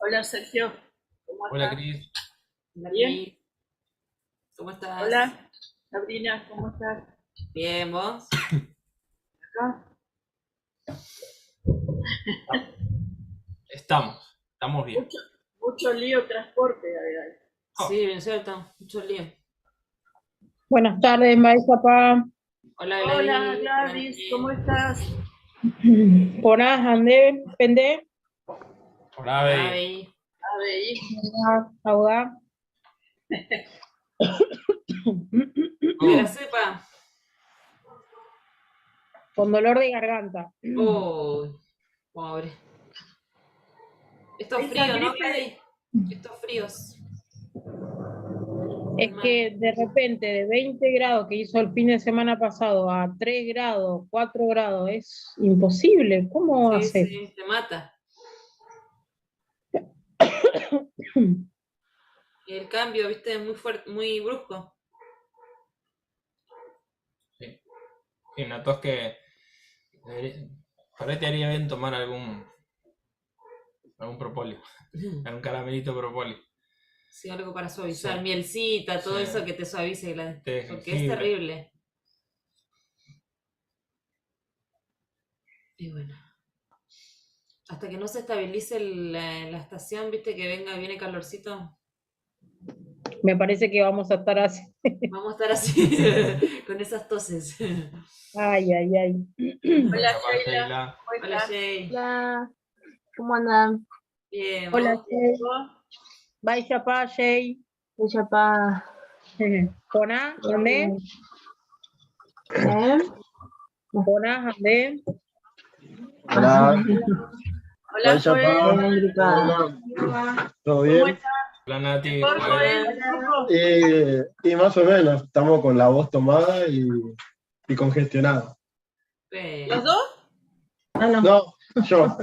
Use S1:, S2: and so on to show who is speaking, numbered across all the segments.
S1: Hola Sergio, ¿cómo
S2: Hola
S1: estás?
S2: Cris,
S1: ¿Bien?
S3: David, ¿cómo estás?
S1: Hola Sabrina, ¿cómo estás?
S3: Bien, ¿vos?
S1: Acá.
S2: estamos bien.
S1: Mucho, mucho lío transporte, ahí.
S2: Oh,
S3: Sí, bien cierto, mucho lío.
S4: Buenas tardes, Maizapá.
S3: Hola
S1: Hola
S3: Gladys,
S1: Gladys, ¿cómo
S3: Frankie.
S1: estás?
S4: Ponás, andé, pendé,
S2: hola,
S3: Hola
S2: Bey.
S3: David.
S1: ABI.
S4: audá.
S3: De la cepa.
S4: Con dolor de garganta.
S3: Oh, pobre. Estos
S1: Esa
S3: fríos, ¿no,
S1: gripe,
S3: Gladys? Estos fríos.
S4: Es
S3: Qué mal.
S4: que de repente de 20 grados que hizo el fin de semana pasado a 3 grados, 4 grados, es imposible. ¿Cómo
S3: Sí,
S4: hace?
S3: sí, te mata. Y el cambio, viste, es muy fuerte, muy brusco.
S2: Sí. Y notas que por ahí te haría bien tomar algún propóleo, algún caramelito propóleo.
S3: Sí, algo para suavizar,
S2: Sí,
S3: mielcita, todo
S2: sí.
S3: eso que te suavice, Gladys.
S2: Té de
S3: Porque es
S2: jengibre.
S3: terrible. Y bueno. Hasta que no se estabilice la estación, viste que viene calorcito,
S4: Me parece que vamos a estar así.
S3: vamos a estar así, con esas toses.
S4: Ay, ay, ay.
S1: hola
S2: Hola,
S1: Sheila,
S2: Sheila.
S1: ¿cómo
S3: Hola
S1: estás?
S3: Jay,
S5: Hola, ¿cómo andan?
S3: bien,
S4: Hola,
S3: vos.
S4: Jay.
S1: ¿Vos?
S4: Maizapá, Jay.
S5: Ella pa...
S4: Ponás, andé.
S5: ¿Eh?
S4: Ponás, andé.
S6: Hola,
S1: Hola
S6: Raya
S1: Joel,
S6: Pa.
S5: Bien gripada.
S6: Hola, ¿todo
S1: ¿cómo
S6: bien?
S1: estás?
S2: Hola Nati,
S1: ¿Mejor
S2: Joel.
S1: Joel?
S3: Hola.
S1: ¿Un poco?
S6: Y más o menos, estamos con la voz tomada y congestionada.
S1: ¿Los
S3: Bueno,
S1: dos?
S6: No, yo.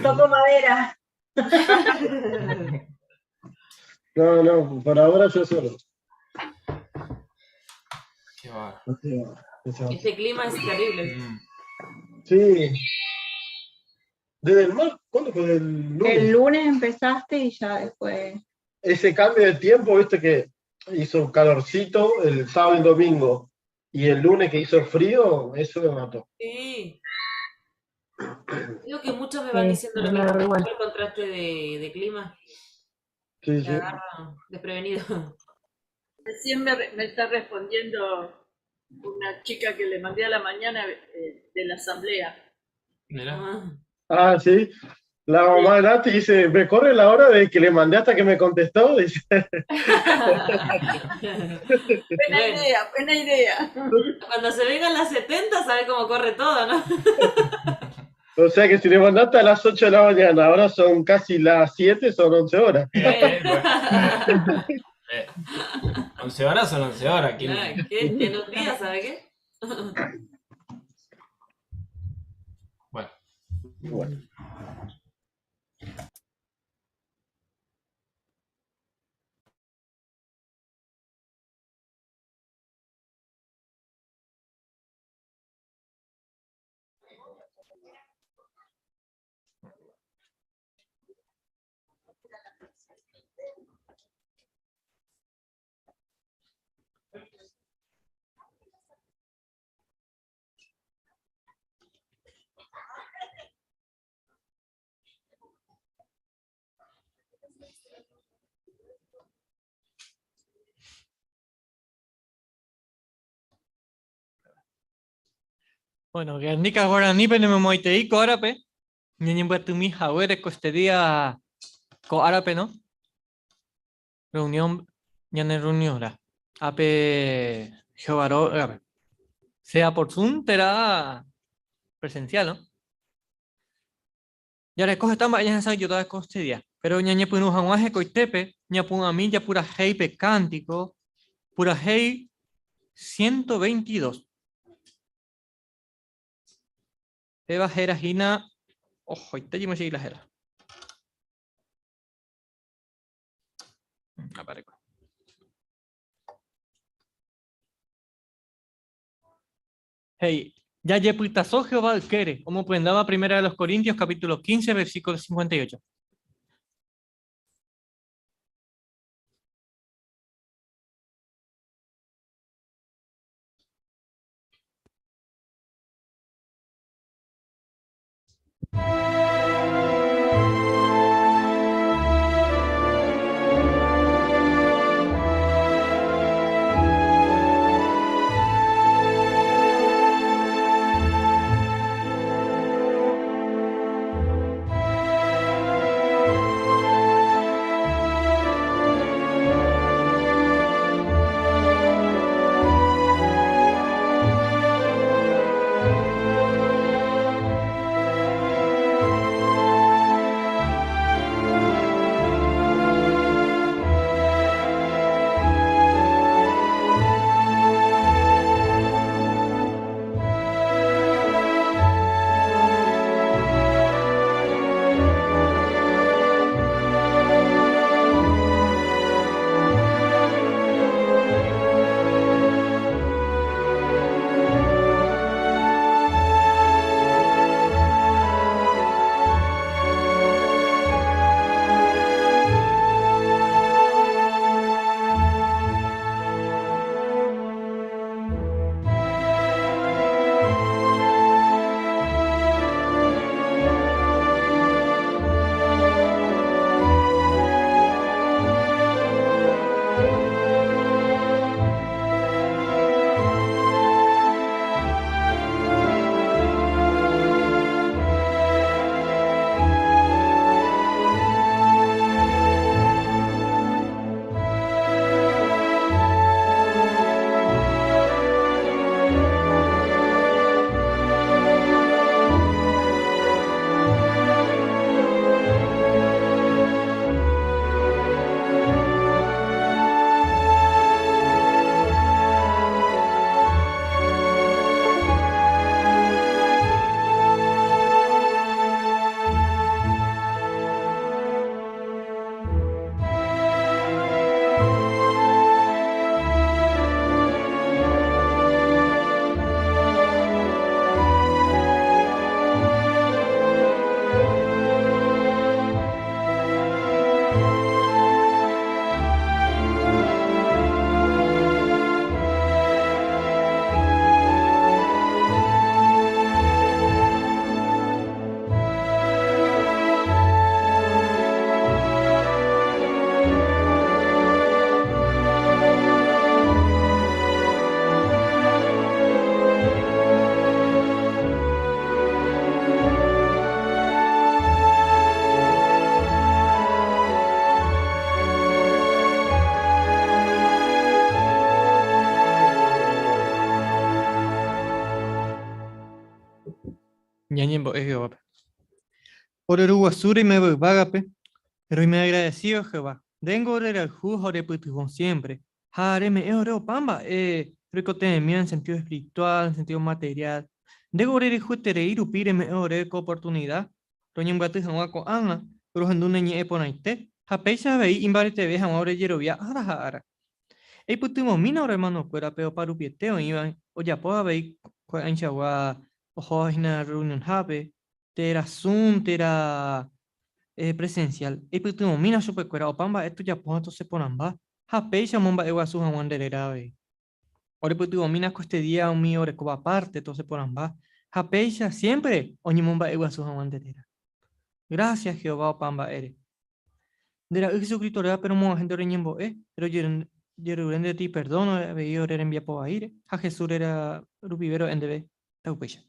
S5: Toco madera.
S6: No, no, por ahora yo solo.
S2: Qué va.
S3: este clima es terrible.
S6: Sí, desde el mar, ¿cuándo fue? ¿El
S5: El
S6: lunes?
S5: lunes empezaste y ya después.
S6: Ese cambio de tiempo, viste que hizo calorcito el sábado y el domingo, y el lunes que hizo frío, eso me mató.
S3: Sí, digo que muchos me van
S5: Sí,
S3: diciendo lo
S5: me
S3: mismo,
S5: agarró igual.
S3: el contraste de clima,
S6: Sí,
S3: te
S6: sí.
S3: agarra desprevenido.
S1: Recién me está respondiendo una chica que le mandé a la mañana de la asamblea.
S2: Mira.
S3: Ah.
S6: Ah, sí. La mamá de Nati dice, me corre la hora de que le mandé hasta que me contestó. Dice,
S1: Buena
S3: Bueno,
S1: idea, buena idea.
S3: cuando se vengan las 70, sabe cómo corre todo, ¿no?
S6: o sea que si le mandaste a las 8 de la mañana, ahora son casi las 7, son 11 horas.
S3: Bueno.
S2: Eh, 11 horas son 11 horas.
S3: Claro,
S2: ¿Quién?
S3: ¿qué? En un día, ¿sabe qué?
S2: Bueno,
S6: Bueno,
S7: Bueno, Guernica Guarani penemos moiteiko árape, ñañi mi jawere costería co árape, ¿no? Reunión, ñane reunión, la. Ape, Jehovaro, árape. Sea por Zoom, será presencial, ¿no? Ya le coge tan ya se ayuda a costería. Pero ñañe punu janguaje coitepe, ña pun a mí ya pura heipe cántico, pura hei 122. Eva Jera Gina, ojo, y te llevo a la Jera. Aparezco. Hey, ya Jehová quiere, como prendaba primera de los Corintios, capítulo 15, versículo 58. ñañembo es Jehová. Por el Uguasuri me vagape, pero me agradecido Jehová. Dengo el jujo de putujón siempre. Jare me oro pamba, recote mío en sentido espiritual, en sentido material. Dego el jutere irupire me ore con oportunidad. Roñem gatu hanwako ana, pero handune ñe eponaite. Japeisa vei imbarite ve hamore yerovia ara. Ei putumo mina ora hermano cuera peo paru pieteo iban o ya poa vei kwa anchawa ojo hina reunión habe. Tera Zoom, tera presencial. Ei putumo mina super cuera o pamba esto ya poa entonces ponamba. Japeisa momba ewa su hawanderera ve. Ore putumo mina este día un mi ore coba aparte entonces ponamba. Japeisa siempre oñi momba ewa su hawanderera. Gracias Jehová o pamba ere. Dera Jesucristo era pero mo gente reñembo pero Yeruren de ti perdono veio ore envia po aire. A Jesús era rupivero en debe taupecha.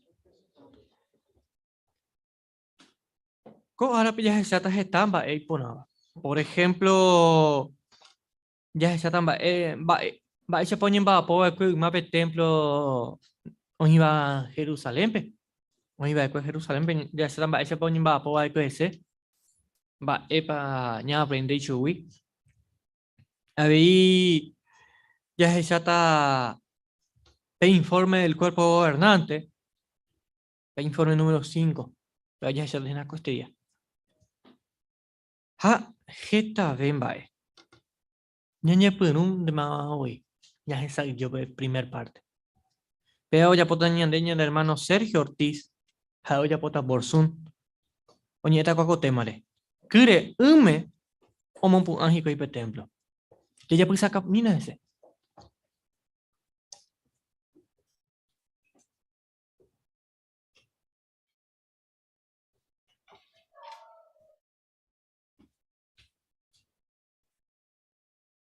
S7: Co ahora ya exatas estamba ponaba. Por ejemplo, ya exatamba va se ponen va po que mape templo on iba a Jerusalén pe. On iba a Jerusalén pe ya exatamba se ponen va po que ese. Va epa ña aprende chui. Ahí ya está el informe del cuerpo gobernante, el informe número 5, ya se en la costilla. Ha, gesta bembae. Ñaña punum de ma hoy. Ya esa yo primer parte. Pero ya pota ñandeña el hermano Sergio Ortiz, ha ya pota Borsun. Oñeta cuaco temare. Cure, o monpu ágico y templo. Que ya pues saca mina ese.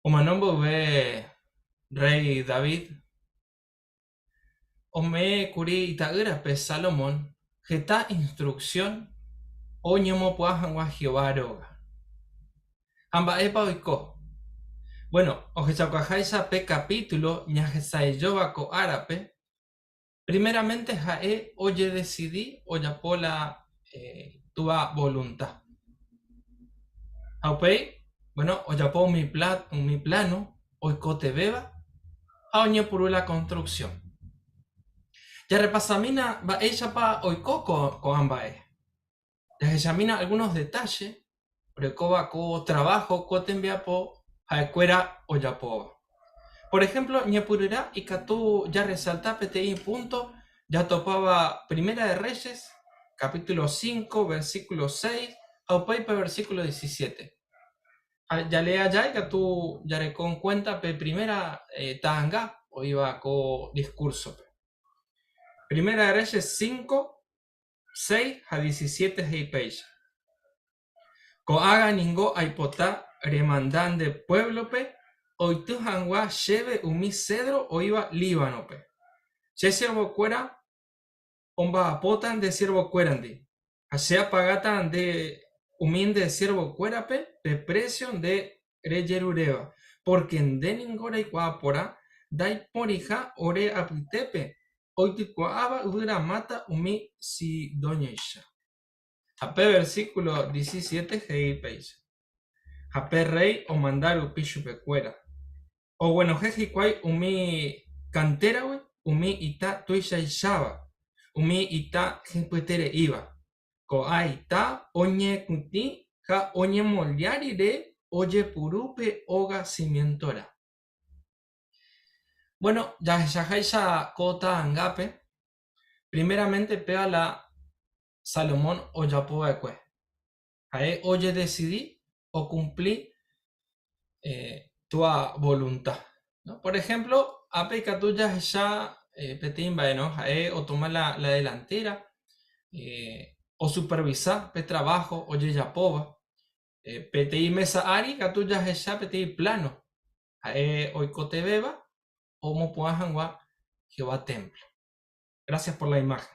S2: Omanombo ve rey David. Ome curi itagra pe Salomón. Geta instrucción. Oñomo puajan Jehová roga. Amba epa oiko. Bueno, ojechacuajaisa pe capítulo ñajesayoba co árape. Primeramente jae oye decidí oyapola tua voluntad. Aupei, bueno, oyapo mi plano, oicote beba, aoñe por la construcción. Ya repasamina va ella pa oicoco con ambae. Ya examina algunos detalles, precoba co trabajo, co tembiapo, jaecuera oyapoba. Por ejemplo, ñepurira y catú ya resalta PTI punto, ya topaba Primera de Reyes, capítulo 5, versículo 6, aupaipa versículo 17. Ya lea ya que tú ya le con cuenta pe primera tanga o iba con discurso. Primera de Reyes 5, 6 a 17 heipeja. Co haga ningo aipotá remandan de pueblo pe. Hoy tu hangua lleve umi cedro o iba Líbano pe. Che siervo cuera, omba apotan de siervo cuerandi. Asea pagatan de huminde de siervo cuera pe precio de reyerureva. Porque en de ningora y cuapora, dai porija ore apitepe. Hoy tu cuaba ura mata umi si doña isha. Ape versículo 17 heipeis. Ape rey o mandaru pishupe cuera. O bueno, jejiquai umi cantera, we, umi ita tuisha ishaba, umi ita jempuetere iba. Ko aita oñe kuti, ja oñe molliari de oye purupe oga cimientora. Bueno, ya jaisa kota angape, primeramente pega la Salomón o yapoa ekwe. Jae oye decidí o cumplí tua voluntad, ¿no? Por ejemplo, apeca tuya ya petimba, ¿no? O tomar la delantera, o supervisar pe trabajo, o ya pova, peti mesa ari, que tuya ya peti plano, o cote beba, o mo puajangua Jehová templo. Gracias por la imagen.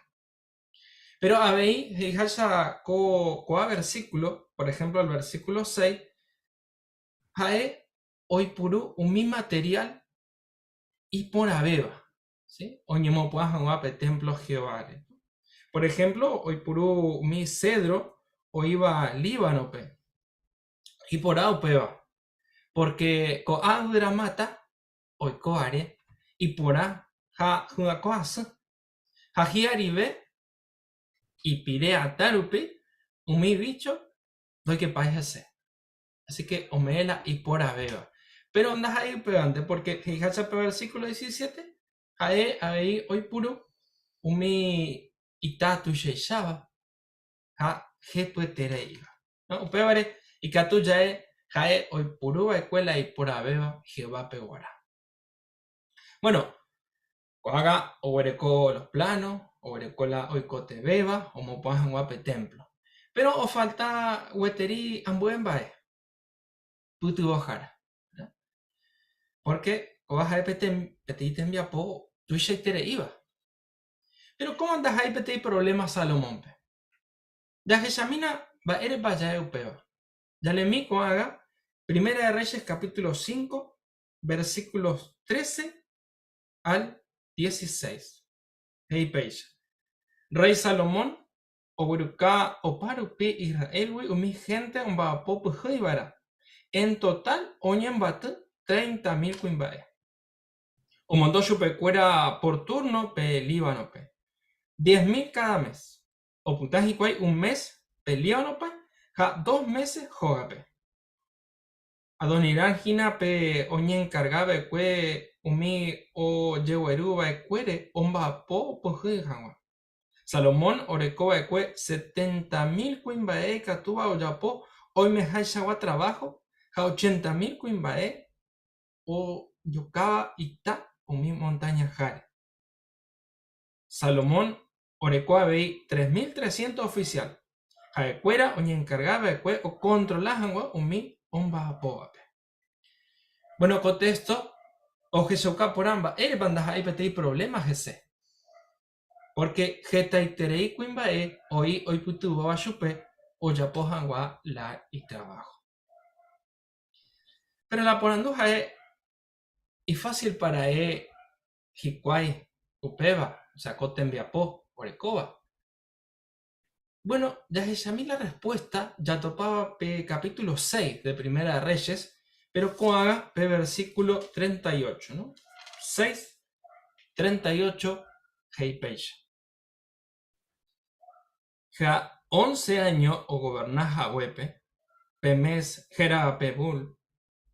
S2: Pero habéis, ya coa versículo, por ejemplo, el versículo 6, jae hoy puru un mi material y por abeba, ¿sí? Oñemo puajan guape templo Jehová. Por ejemplo, hoy puru mi cedro o iba Líbano pe. Y por ahí peba. Porque ko agudra mata hoy coare y por ahí ha juacoasa. Ha hiaribe y pire a tarupe mi bicho doy que país hacer. Así que omela y por beba. Pero andas ahí pegante porque fíjate para el versículo 17. Ahí hoy puro umi itatu sheshaba ha jepuetereiva. No, pebare y catu yae jae hoy puro escuela y por beba Jehová peguará. Bueno, haga obereco los planos, obereco la oicote beba, o mo pasan guape templo. Pero os falta hueteri ambuembae. Putu ojara. Porque cobaja peti te envía po tu iba. Pero ¿cómo andas ahí peti problemas Salomón? Ya que Shamina va eres vaya eupeo. Ya le mi haga Primera de Reyes capítulo 5 versículos 13 al 16. Hey page. Rey Salomón Oburuka Oparupi Israel mi gente un va popo heibara. En total oñen bate 30.000 cuimbae. O mandó chupecuera por turno pe Líbano pe. 10.000 cada mes. O puntaje cuay un mes pe Líbano pe. Ja 2 meses jogape. Adonirán gina pe oñen cargabe cue umi o yeweruba cuere omba po hejanwa. Salomón orecoba cue 70.000 cuimbae catuba o yapo. Hoy me haishawa trabajo. Ja 80.000 cuimbae o yocaba ita o mi montaña jare. Salomón orecoa vei 3.300 oficial. Jaecuera o ni encargaba de o controlaban o mi omba apoape. Bueno, contesto o jesoca por amba. Bandas ahí petei problemas ese. Porque jetaiterei cuimbae hoy putu baba chupe o ya pojan la y trabajo. Pero la poranduja es y fácil para Jiquay, Upeba, o sea, Cotembiapó, Orecoba. Bueno, ya examiné la respuesta, ya topaba capítulo 6 de Primera de Reyes, pero coaga versículo 38, ¿no? 6, 38, hey page. Ja 11 años o gobernás a Huepe, Pemes Jera Pebul,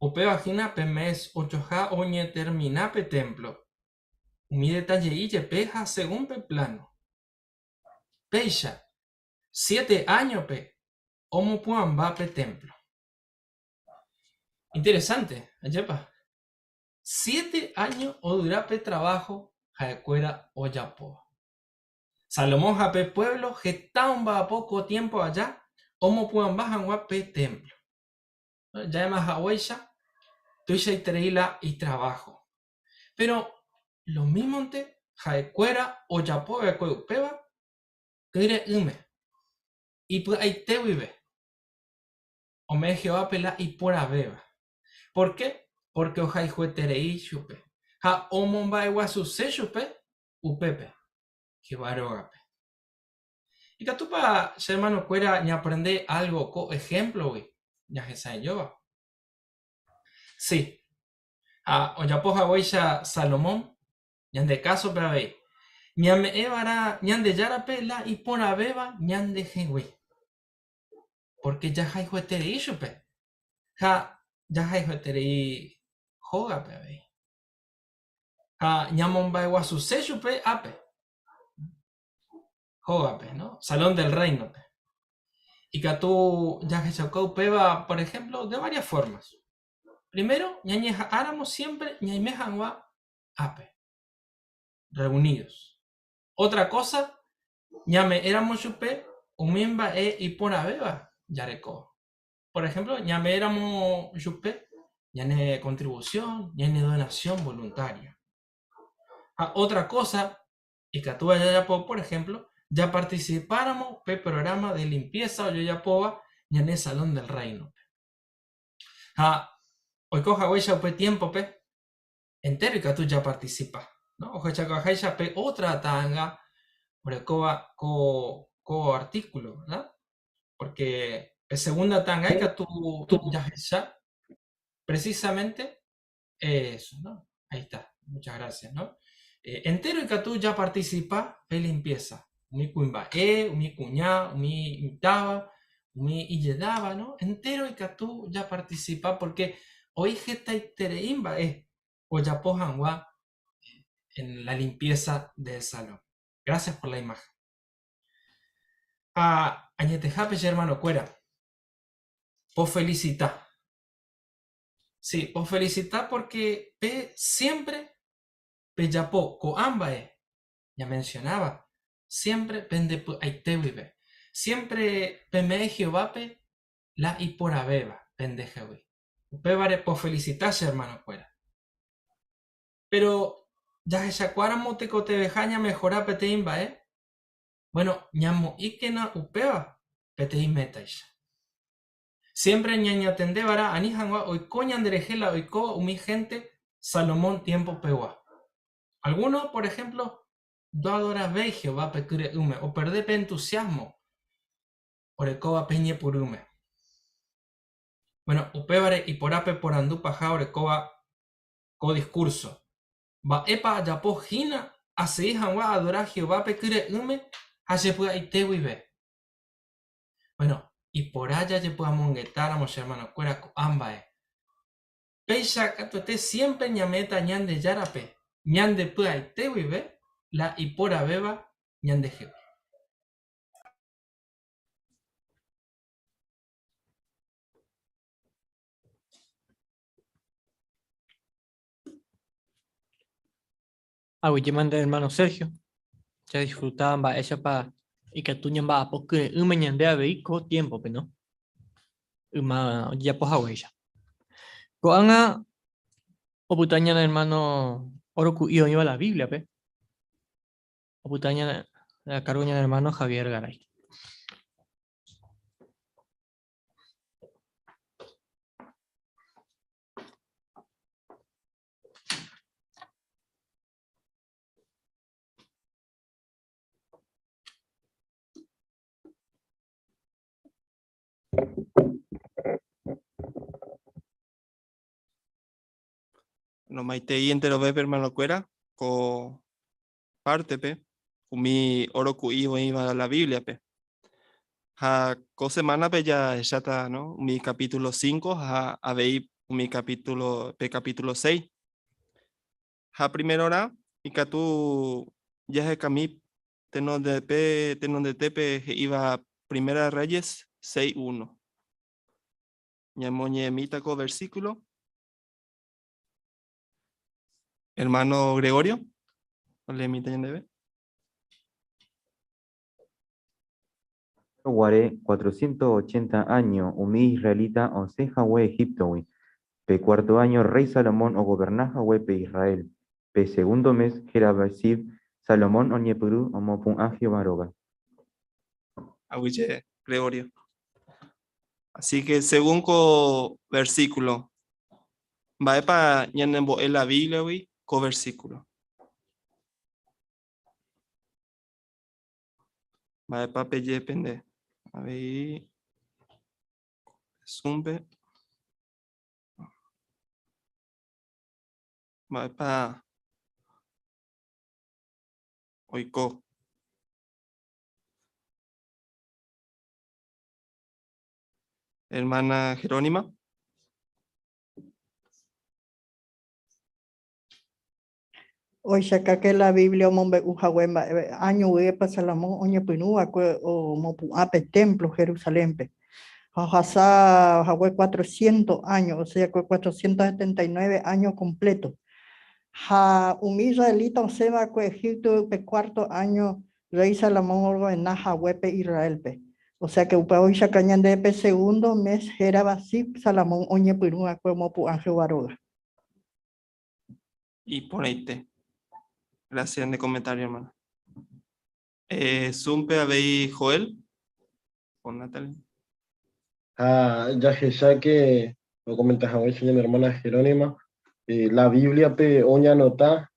S2: Upebajina Pemes 8 oñe termina pe templo. Mi detalle y peja según pe plano. Peja 7 años pe. Omo puan va pe templo. Interesante, ayepa. 7 años o dura pe trabajo jaecuera o yapo. Salomón jape pueblo getaun va a poco tiempo allá. Omo puan bajan wa pe templo. Ya más ahuella. Tuya y treila y trabajo. Pero lo mismo te jaecuera o yapo de cueupeba que iré hume. Y pues ahí te vive. O me Jehová pela y por beba. ¿Por qué? Porque ojai jueterei chupe. Ja omomba igual su se chupe upepe. Que varogape. Y que tú para hermano cuera ni aprender algo co ejemplo, güey. Ya que sabe yo. Sí. O ya poja ya Salomón. Ñan de caso para ver. Ñan me evara, ñan de yarape la y por beba, ñan de jewe. Porque ya hay jueterei chupe. Ja, ya hay jueterei joga pe ve. Ja, ñamon ba igual su se chupe ape. Joga pe, ¿no? Salón del reino pe. Y que tú ya que chocó peba, por ejemplo, de varias formas. Primero, ñañeja áramos siempre ñaimejan wa ape. Reunidos. Otra cosa, ñame éramos chupe, umimba y por beba, yareco. Por ejemplo, ñame éramos chupe, ñane contribución, ñane donación voluntaria. Otra cosa, y que tú ya por ejemplo, ya participáramos en programa de limpieza o ya poba, ñane salón del reino. Hoy coja huella pues tiempo pe entero y que tú ya participas. ¿No? Ojo, ya pe otra tanga Orecoba co artículo, ¿verdad? Porque el segunda tanga que tú ya precisamente eso, ¿no? Ahí está, muchas gracias, ¿no? Entero y que tú ya participas en limpieza. Mi cuimba, mi cuñá, mi taba, mi illedaba, ¿no? Entero y que tú ya participas porque hoy gesta itereimba o ya pojan en la limpieza del salón. Gracias por la imagen. Añetejape, hermano Cuera, por felicitar. Sí, por felicitar porque siempre Peyapó, Coambae, ya mencionaba, siempre pende aitewibe, siempre peme Jehovape, la y por abeba, pendejewi. Upebare por felicitarse, hermano Cuera. Pero ya se acuáramos te cotebejaña mejora peteimba, Bueno, ñamo ikena upeba, peteim metaisha. Siempre ñaña tendebara, anijangwa, oiko ñanderejela, oiko umi gente, Salomón tiempo pewa. Algunos, por ejemplo, do adoras ve Jehová pecure ume, o perde pe entusiasmo, orecoba peñe purume. Bueno, upebare y porape por andu paja orecoba co discurso. Va epa yapo jina, así hanwa adorar Jehová pecure ume, hace pueda itewi ve. Bueno, y por allá ya podamos monguetar a mos hermano cuera ambae. Peisha catuete siempre ñameta ñande yarape, ñande pueda itewi ve, la y por abeba ñande Jehová.
S7: Aguillemán del hermano Sergio. Ya disfrutaban va ella pa y que tuñan va porque un mañana de vehículo tiempo, pero no. Ya pues agüella. Coanga o putaña del hermano Oroku iba a la Biblia, pe. O putaña la cargoña del hermano Javier Garay.
S8: No maite entero ve hermano cuera co parte pe mi oroku iba a la Biblia pe ha co semana pe ya está no mi capítulo 5 ha habei mi capítulo 6 ha primera hora y que tú ya es camí tenon de tepe iba Primera Reyes 6:1 ñamoñe mitaco versículo. Hermano Gregorio, le emiten de ver.
S9: Guaré 480 años, umi israelita, onceja we Egipto, we. Pe cuarto año, rey Salomón o gobernaja we pe Israel. Pe segundo mes, Jerabasib, Salomón oñepuru, omopun agio baroga.
S8: Aguille, Gregorio. Así que según co versículo, va para ñanembo en la Biblia, we, co versículo. Va para pelle pende. A ver, zumbe. Va para oiko. Hermana Jerónima.
S10: Hoy acá que la Biblia mombe ujawemba año uepa Salomón oño pinúa o mopu ape templo Jerusalén pe. Hasa hawé 400 años, o sea, 479 años completos. Ha un israelita se va a Egipto pe cuarto año rey Salomón orgo en Hawé pe Israel pe. O sea que hoy sacañan de pe segundo mes era basip Salomón oño pinúa como pu ángel baroga.
S8: Y ponete. Gracias de comentario, hermano. Zumpe habéis Joel. Con Natalia.
S6: Ya que lo comentas a veces mi hermana Jerónima, la Biblia pe oña nota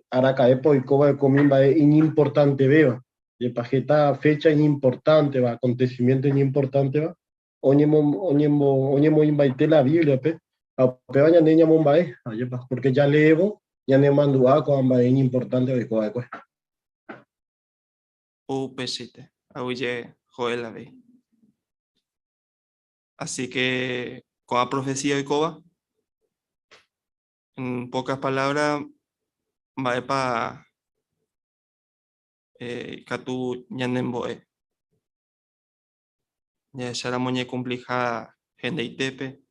S6: Aracaepo y Coba de Comimba es importante, veo. De pajeta fecha importante, va, acontecimiento importante, va. Oñemo invaité la Biblia, pe. A pe baña neña mombae, porque ya leebo, ya ne mandua con ambae importante de Coba de Cue.
S8: Pesite, auye Joel la ve. Así que con la profecía de Coba, en pocas palabras, va para Katu Ñanemboe. Ya será moñe cumplija gente itepe,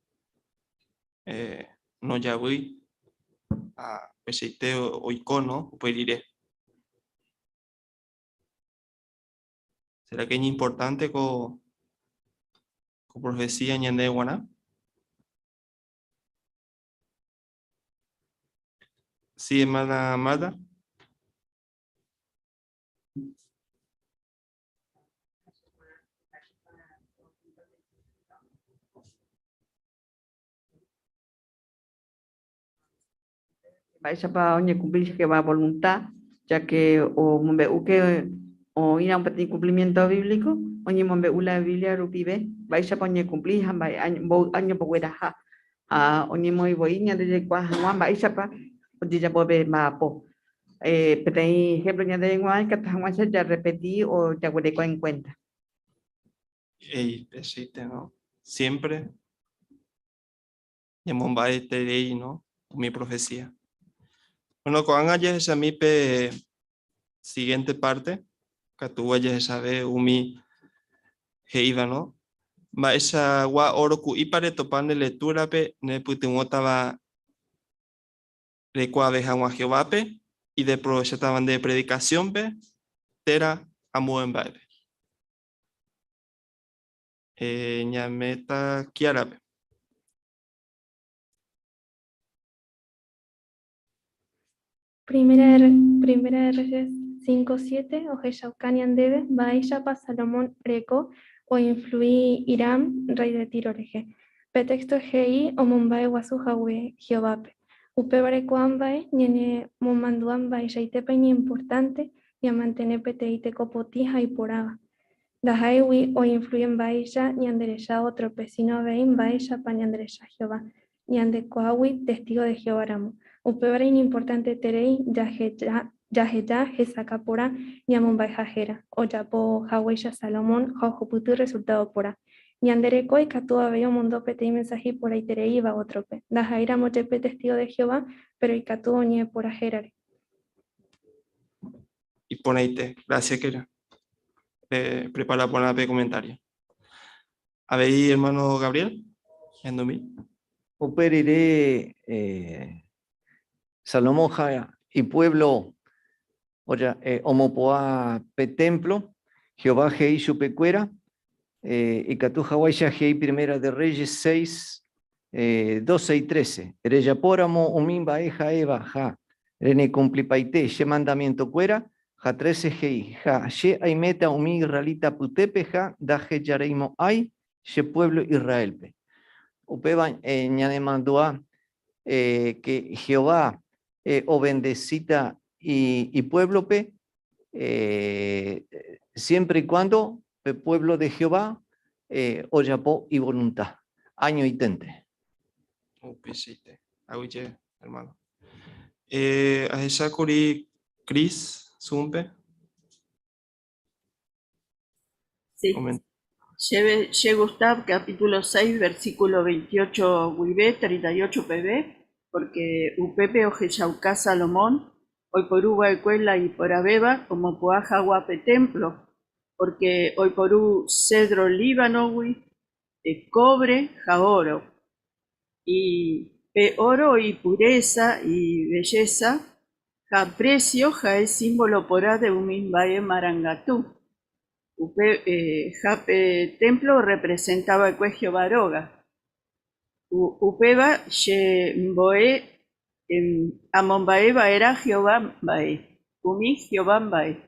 S8: no ya voy a pesite o icono, pues diré. ¿Será que es importante con profecía ñande guaná? Sí, hermana Marta.
S11: Vais para onde cumplir que va a voluntad, ya que o mombe que o ir a un petit cumplimiento bíblico, onde mombe la Biblia rupibe, vais a poner cumplir vai año poguera a onde moi boiña de qua Juan vais a pa onde ya pobe ma po. Pero hay ejemplo ya de Juan que Juan ya repetí o ya guardé en cuenta.
S8: Ey, pesite, ¿no? Siempre. Llamón va a ¿no? Mi profecía. Bueno, con allá esa mi siguiente parte, que tú vayas a saber umi heiva, ¿no? Ma esa gua oro ku ipare topande lectura pe ne putimota va de cuave a Jehová pe y de pro estaban de predicación pe tera amuen bae. Ñameta kiara pe.
S12: Primera de Reyes 5:7, Ojeshaucanian debe, Baishapa Salomón Reco, o influí Hiram, rey de Tiro Reje. Petexto Hei, o Mumbai Wasuhawe, Jehovape. Upebare Kuambae, Niene Momanduambae, Shaitepe ni importante, y a mantener peteite copotija y poraba. Dahaiwi, o influyen Baisha, ni anderesha otro pesino vein, Baisha pa ni anderesha Jehová, ni andecoawi, testigo de Jehová Ramo. Upebare importante terei, yaheya, jesacapora, ñamombai jajera, o yapo haweisha Salomón, jaujoputu resultado pora. Ñandereco y catua veo mundo pete mensaje por ahí terei va otrope. Dajaira mochepe testigo de Jehová, pero y catuo nie por ajerare.
S8: Y poneite, gracias que era. Prepara por la comentario. A ver, hermano Gabriel, en 2000.
S13: Operere Salomón y pueblo, oya, Omopoa Petemplo, Jehová Hei Chupecuera, y Catu Hawaii Hei Primera de Reyes 6, 12 y 13. Ereyapóramo, Umimba Eja Eva, Ja, Rene Cumplipaite, She Mandamiento Cuera, Ja 13 Hei, Ja, She Aimeta Umi Israelita Putepe, Ja, Daje Yareimo Ay, She Pueblo Israelpe. Upeba Ñanemandua, que Jehová o bendecita y pueblo pe, siempre y cuando el pueblo de Jehová oyapó y voluntad. Año y tente.
S8: Pesite, auye, hermano. A esa curi Cris Zumpe.
S1: Sí. Ye Gustav, capítulo 6, versículo 28, Guibé, 38 PB, porque Upepe Ojeshaucá Salomón, hoy por Uba Ecuela y por Abeba, como Poaja Guape Templo, porque hoy por U Cedro Líbano, cobre, jaoro, y oro y pureza y belleza, ja precio, ja es símbolo porá de Umimbae Marangatú. Jape templo representaba el cuegio Baroga. Upeba Shemboe Amonbaeva era Jehová Bae. Umi Jehová Bae.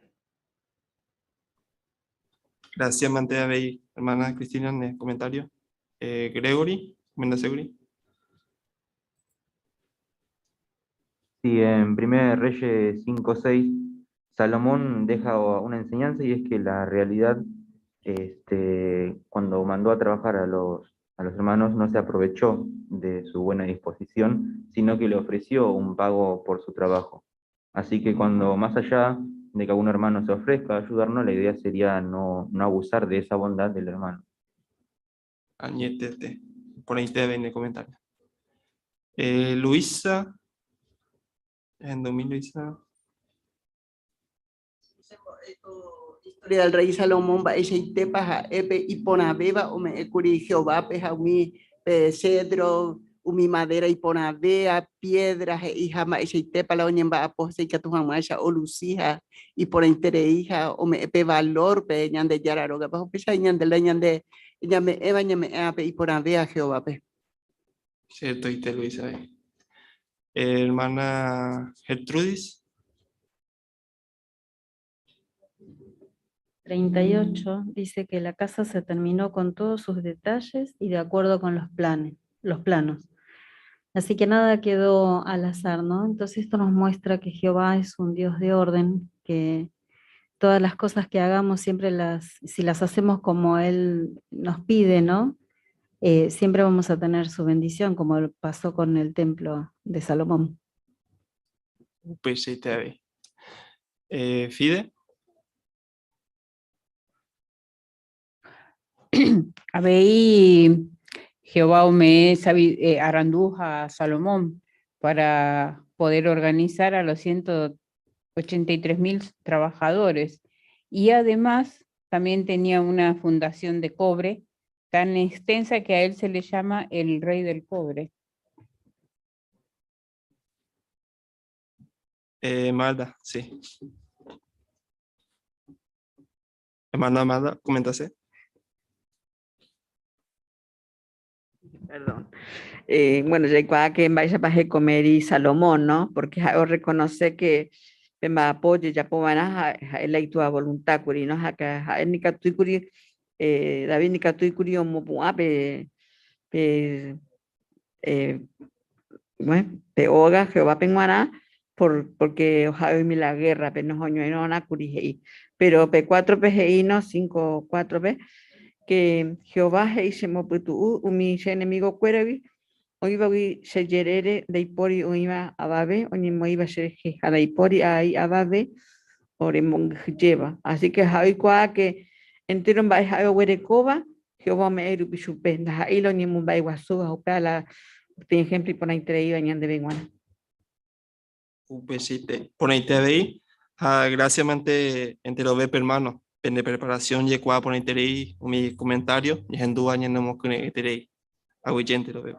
S8: Gracias, Mantea Bey, hermana Cristina, en el comentario. Gregory, Mendoza Gregory.
S9: Sí, en 1 Reyes 5:6, Salomón deja una enseñanza y es que la realidad, cuando mandó a trabajar a los hermanos, no se aprovechó de su buena disposición, sino que le ofreció un pago por su trabajo. Así que cuando, más allá de que algún hermano se ofrezca a ayudarnos, la idea sería no abusar de esa bondad del hermano.
S8: Añetete. Por ahí te ven en el comentario. Luisa. En 2000, Luisa.
S14: Historia del rey Salomón va ese tepa epe y ponabeba o me curi Jehová peja umi cedro umi madera y ponabea piedras y jama ese tepa la oñemba apose que tu jama esa o lucija y por interés hija o me epe valor pe ñande yararoga bajo pesa ñande la ñande ñame eva ñame ape y ponabea Jehová pe.
S8: Cierto, y te Luisa. Hermana Gertrudis.
S15: 38 dice que la casa se terminó con todos sus detalles y de acuerdo con los planos. Así que nada quedó al azar, ¿no? Entonces esto nos muestra que Jehová es un Dios de orden, que todas las cosas que hagamos siempre si las hacemos como Él nos pide, ¿no? Siempre vamos a tener su bendición, como pasó con el templo de Salomón.
S8: Pues sí, te ve. Fide.
S16: Habéis Jehová me aranduja a Salomón para poder organizar a los 183.000 trabajadores. Y además también tenía una fundación de cobre tan extensa que a él se le llama el rey del cobre.
S8: Malda, sí. Hermana Malda, coméntase.
S11: Perdón. Bueno, ya que vais a pasar comer y Salomón, ¿no? Porque os reconoce que me apoye ya por la tu voluntad, curi, ¿no? Acá en Nicatuicuri, David Nicatuicuri, bueno, te oga Jehová penguana porque ojalá mi la guerra, pero no no na curi, pero P4 PGI no 5 4 P que Jehová se mo putu mi enemigo cueravi oiva se yerere de ipori oiva ababe o ni moiva se a de ipori ahí ababe ore mong lleva así que hay que entero va a huerecoba Jehová me eru pisupenda ahí lo ni mumbai guasuga o pala por ejemplo y por ahí traído añan de benguana
S8: Upesite. Por ahí te ve. Gracias mante entero ve hermano. En de preparación y por ahí te ve mi comentario y en duda no hemos que te ve. Agüeyente lo ve.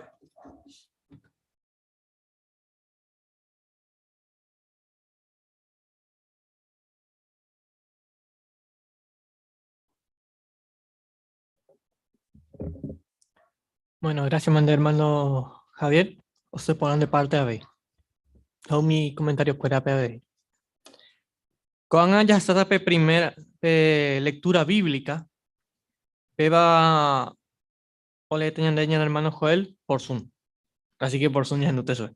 S7: Bueno, gracias, mande hermano Javier. Os estoy poniendo de parte a ver. Hago mi comentario fuera a Cuando ya está la primera lectura bíblica, va o le tenían de hermano Joel por Zoom. Así que por Zoom ya no te soy.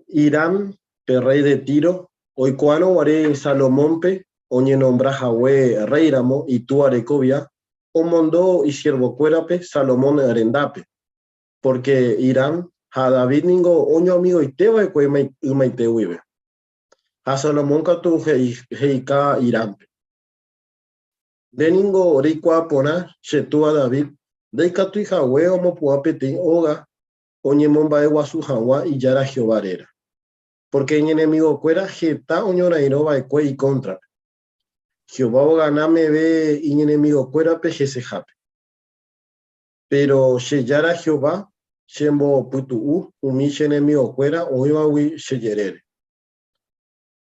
S6: Irán, rey de Tiro, oicuano guare Salomón pe, oñe nombra Jahwe rey ramo y tú arecovia, o mondó y siervo cuerape, Salomón arendape, porque Irán, a David ningo oño amigo y teba y cuema y te huive. A Salomón catu heika Irán pe. De ningo ricua pona, shetu a David, de catu y Jahwe homo puapete oga, oñe momba ewa su Jahwa y yara Jehová era. Porque en enemigo cuera jeta oñora iroba e cue y contra. Jehová o ganame ve y enemigo cuera peje se jape. Pero sheyara Jehová, shembo putu umiche enemigo cuera o iba wi sheyerere.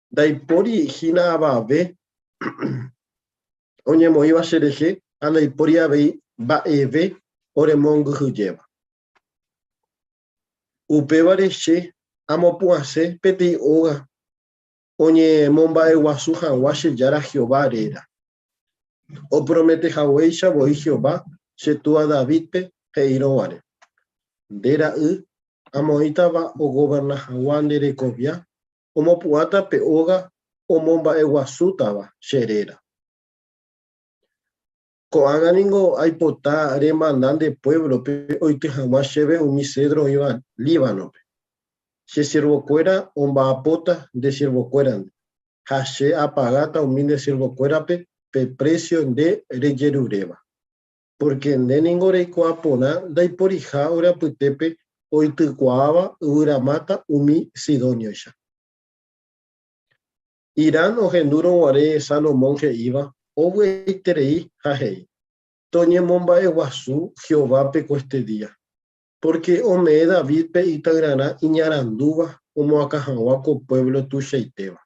S6: Daipori hina ba ve oñe mo iba shereje anda ipori ave ba eve ore mongu lleva. Upevare she amo puase peti oga Oñe momba eguasu hawashi yara Jehová era. O promete Haweisha voy Jehová, Shetua Davidpe, Heiroare. Dera amoitaba o goberna Hawan de Recovia, o mopuata peoga, o momba eguasutaba, Sherera. Coaganingo aipota remandan de pueblo, pe oite jamás cheve un cedro iba Líbano. Se sirvo cuera, omba apota de sirvo cueran. Hashe apagata un min de sirvo cuerape, pe precio de reyerureba. Porque en ningore coapona, dai porija ora putepe, oite coaba, uramata, umi sidonio ya. Irán o genduro guare Salomón que iba, o weiterei jajei. Toñe momba eguazú, Jehová peco este día. Porque ome David pe itagrana iñaranduba, como acajahuaco pueblo tu sheiteba.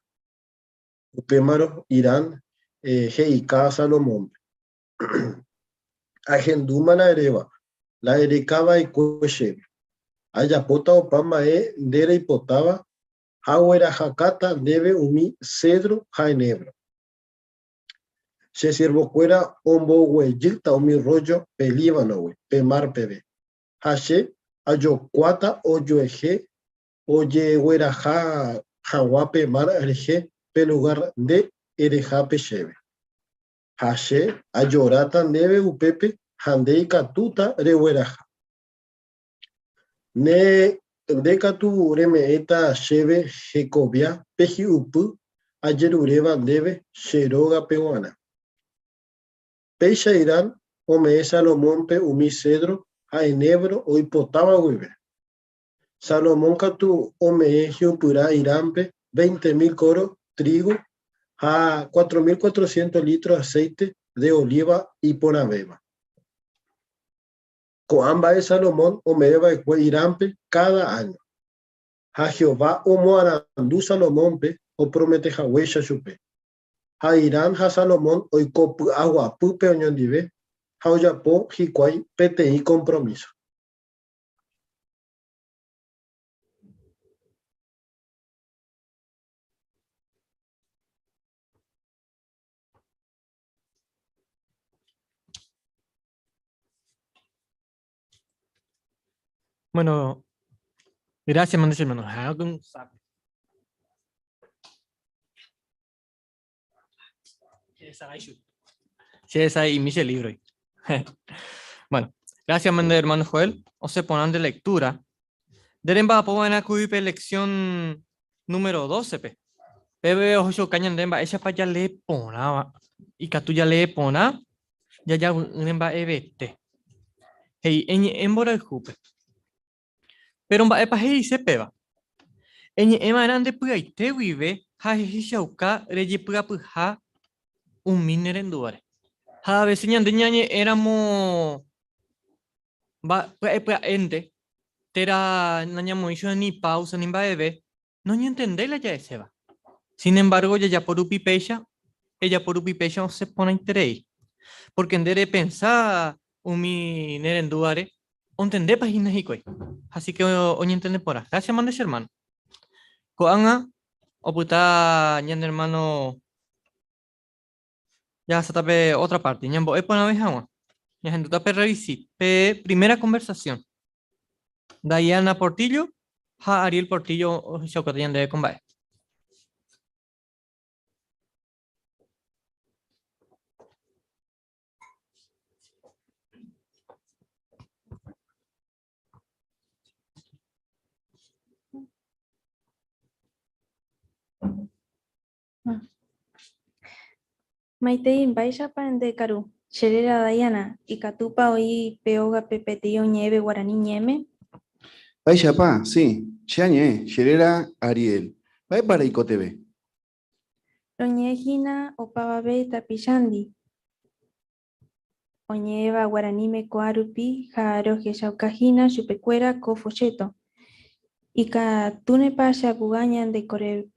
S6: Upémaro Irán, Heika Salomón. Agenduma la ereba, la erecaba y coche. Ayapota o pamae, dere y potaba, Hauera Hakata debe umi cedro jaenebro. Se sirvo cuera ombo hueyilta umi rollo pelíbano, pemar pebe. Hashe ayo cuata oyo eje, oye huera jaguape mar eje, pelugar de erejape cheve. Hashe ayorata neve upepe, handei katuta rehueraja. Ne dekatu reme eta cheve jecobia, peji upu, ayerureva debe, sheroga peguana. Peisha irán, ome Salomón pe umi cedro, a enebro o hipotaba hueve. Salomón catu ome pura irampe 20.000 coros trigo a 4.400 litros aceite de oliva y ponabeba. Coamba de Salomón omeba irampe cada año. A Jehová omo arandu Salomón pe o promete Haweisha chupe. A Irán ha Salomón oikopu agua pupe oñondive. Hauyapo Hikwai PTI compromiso.
S7: Bueno, gracias, mandes hermanos. Y Michel libro. Bueno, gracias, mandes hermano Joel. O se ponen de lectura. Deren va a poner aquí lección número 12. Bebe ojo cañan demba esa pa ya le ponaba y que ya le pona ya demba evete. Hey, en bora el jupe. Pero va epa hey se peba. En emarande puaite vive ha hishauka reje puha un minerenduare. Ha veseñan de ñañe éramos va epa ende tera nañamo hizo ni pausa ni va eve no ni entendela ya ese va. Sin embargo, ella por upipecha no se pone interés. Porque en dere pensar umi nerenduare, entender páginas y coi. Así que hoy entiende por ahí. Gracias, mandes hermano. Coanga, o puta, ñan hermano. Ya se tape otra parte. Ñambo, es para vez agua. Ya gente tape revisit. Primera conversación. Diana Portillo, ja Ariel Portillo, o Chocotian de combate.
S12: Maitein baixapa de Caru, Xerera Diana, y Catupa oí peoga pepetío nieve guaraní ñeme.
S17: Baixapa, sí, Chañe, Xerera Ariel. Vai para ICOTV.
S12: Loñejina opababe tapillandi. Oñeva guaranime coarupi, jaroje chaucajina, chupecuera, cofocheto. Y catune pasha bugañan de core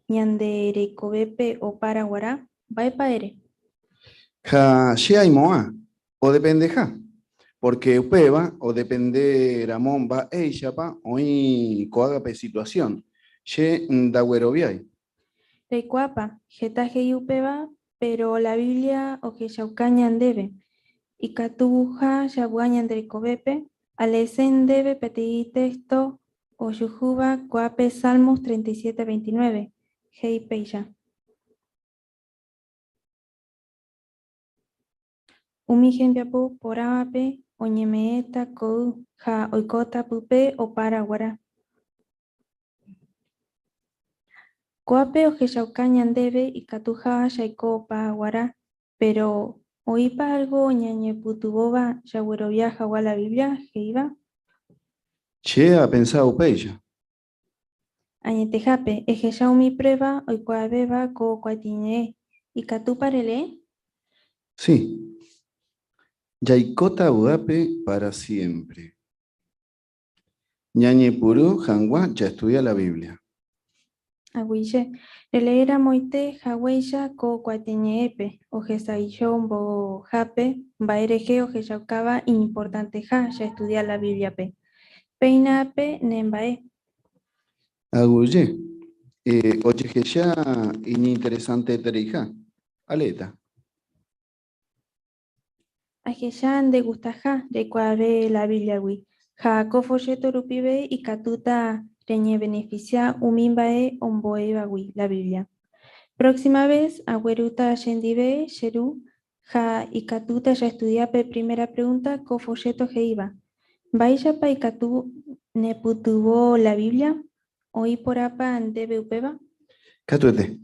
S12: ñande recobepe o paraguará. Vai paere.
S17: Ja, Xea y Moa, o depende ja. Porque upeba, o depende Ramón va Eixapa, hoy coagape situación. Xe da Gueroviay.
S12: Reikuapa, Getaje upeba, pero la Biblia o que Yaucañan debe. Y Catuja Yabuañan del Cobepe, Alesen debe pedir texto o Yujuba Coape Salmos 37-29. Hei Peya. Umigen Biapu Porape, Oñemeeta Kou, Ja Oikota Pupe o Paraguara. Coape o Yaucañan debe y Catuja Yaiko Paraguara, pero oípa algo ñañe putuboba yaguerovia jaguá la Biblia, Heiva.
S17: Che ha pensado upeya.
S12: Añetejape, eje mi prueba, oikuabeba ko cuatiñe, y Catu parele.
S17: Sí. Yaikota Buape para siempre. Ñañe Purú, Jangua, ya estudia la Biblia.
S12: Aguille, leera moite jahueya ko cuatiñeepe, oje saishombo jape, baereje oje yaukaba importante ja, ya estudia la Biblia pe. Peinape nembae.
S17: Agulle. Oye, que ya interesante terija. Aleta.
S12: Ajeyan de gustaja, de cuave la Biblia wi. Ja cofolleto rupibe y catuta reñe beneficia umimbae omboe wi, la Biblia. Próxima vez, agüeruta yendibe, sheru, ja y catuta ya estudiape primera pregunta, cofolleto iba. Vaya pa y catu neputubo la Biblia, oí por apa debe upeba.
S17: Catuete.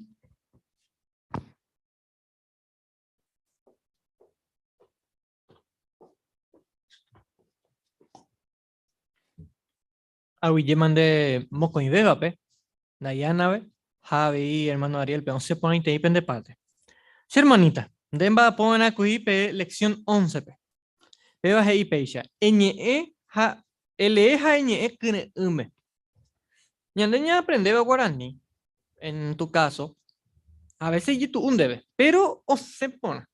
S7: Aguille mandé moco y beba, pe. Dayana, ve. Javi, hermano Ariel, pe. 11 pone y pende parte. Sí, hermanita. Demba pone a pe lección 11, pe. Beba he peisha. Eñe ha. Ele ha eñe kene ume. Ñandeña aprende guaraní. En tu caso, a veces y tú un debe, pero o se pone.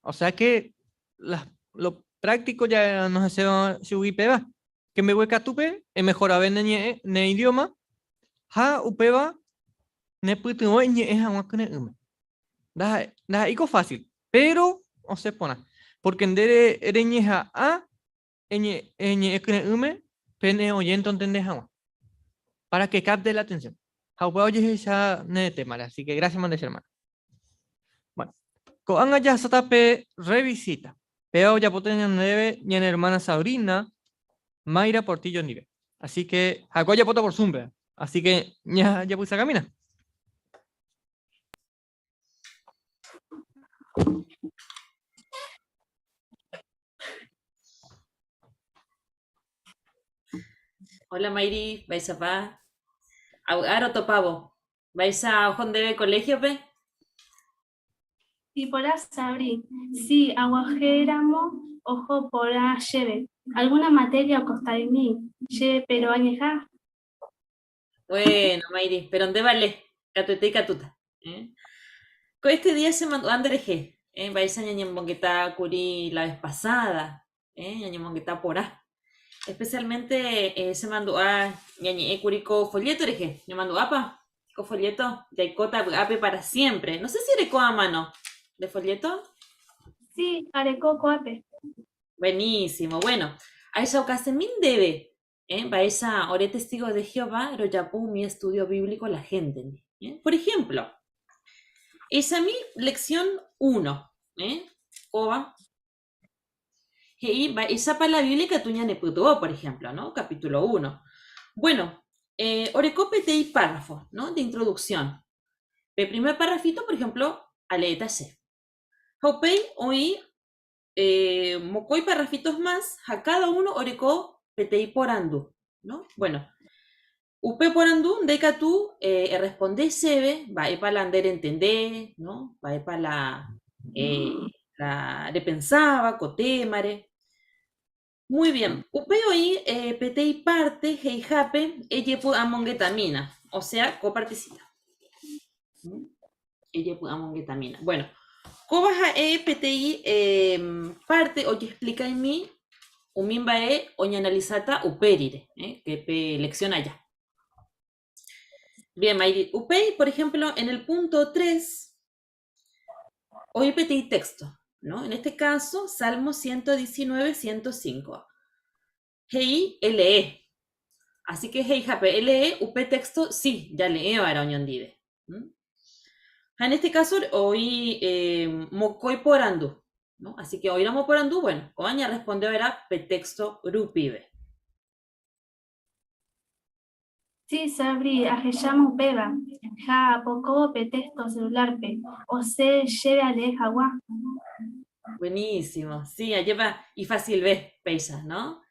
S7: O sea que lo práctico ya no se va a peba. Que me hueca tupe, es mejor a ver ne idioma. Ha upeba ne putu ñe es agua con el da ico fácil, pero o se pone. Porque en dere ereñeja a eñe con el pene oyento entendés agua. Para que capte la atención. Ha upeba oye ya ne tema, así que gracias mandes hermano. Bueno, con ya satape revisita. Pero ya potencian debe ni en hermana Sabrina, Mayra Portillo Nive. Así que Jacoya poto por Zumba. Así que ya puse a caminar.
S3: Hola Mayri, ¿vais a pa? Aro topavo. ¿Vais a Ojón de colegio, pe?
S18: Y por sabrí, sí, aguajéramo, ojo por lleve. ¿Alguna materia costarini? Lleve, pero añeja.
S3: Bueno, Mayri, pero ¿dónde vale? Catuete y catuta. Con este día se mandó Andereje. Vais a ñañembongueta curi la vez pasada. Ñañembongueta por A. Especialmente se mandó a ñañe curico folleto, ereje. Me mandó apa. Co folleto. Yaicota ape para siempre. No sé si ereco a mano. ¿De folleto?
S18: Sí, areco coape.
S3: Buenísimo. Bueno, a esa ocasión debe. Va esa ore testigo de Jehová, pero ya pongo mi estudio bíblico la gente. Por ejemplo, esa mi lección 1. Oba. Y va esa para la Biblia que tú ya ne puto, por ejemplo, ¿no? Capítulo 1. Bueno, orecopete y párrafo, ¿no? De introducción. El primer párrafito, por ejemplo, aleta C. Hopei hoy mocoy parrafitos más, a cada uno orecó petei porandu, ¿no? Bueno, upe porandu, deca tú responde sebe, va para la ander entender, ¿no? Va para la de pensaba, cotemare. Muy bien, upe hoy petei parte, heijape, eyepu amongetamina, o sea, coparticita. Eyepu amongetamina. Bueno. Cobaja PTI parte o que explica en mí umimba oña analizata uperire, que pe lección allá. Bien, Mayri. Upey, por ejemplo, en el punto 3, hoy pedí texto, ¿no? En este caso, Salmo 119, 105. Hei, lee. Así que hei, jape, lee, upé texto, sí, ya leo ahora oñondide. En este caso, hoy mokoi porandu, ¿no? Así que hoy la porandu, bueno, Oaña respondió era petexto rupibe.
S18: Sí, sabrí, ajellamo peba. Ja, poco petexto celular pe. O se lleve a leer agua.
S3: Buenísimo, sí, lleva y fácil ves, peisas, ¿no?